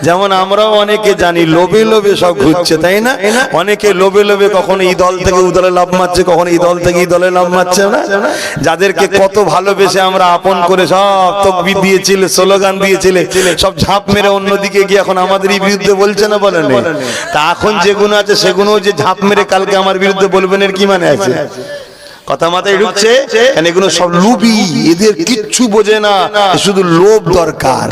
যেমন আমরাও অনেকে জানি লোভে লোভে সব ঘুরছে, তাই না? অনেকে লোভে লোভে কখনো এই দল থেকে ও দলে লাভ মারছে, কখনো এই দল থেকে এই দলে লাভ মারছে না? যাদেরকে কত ভালোবেসে আমরা আপন করে সব তকবির দিয়েছিল, স্লোগান দিয়েছিল, সব ঝাঁপ মেরে অন্যদিকে গিয়ে এখন আমাদের বিরুদ্ধে বলছে না, বলেন? তা এখন যেগুলো আছে সেগুলো যে ঝাঁপ মেরে কালকে আমার বিরুদ্ধে বলবেন, এর কি মানে আছে? কথা মাথায় ঢুকছে? এগুলো সব লোভী, এদের কিচ্ছু বোঝে না, শুধু লোভ দরকার।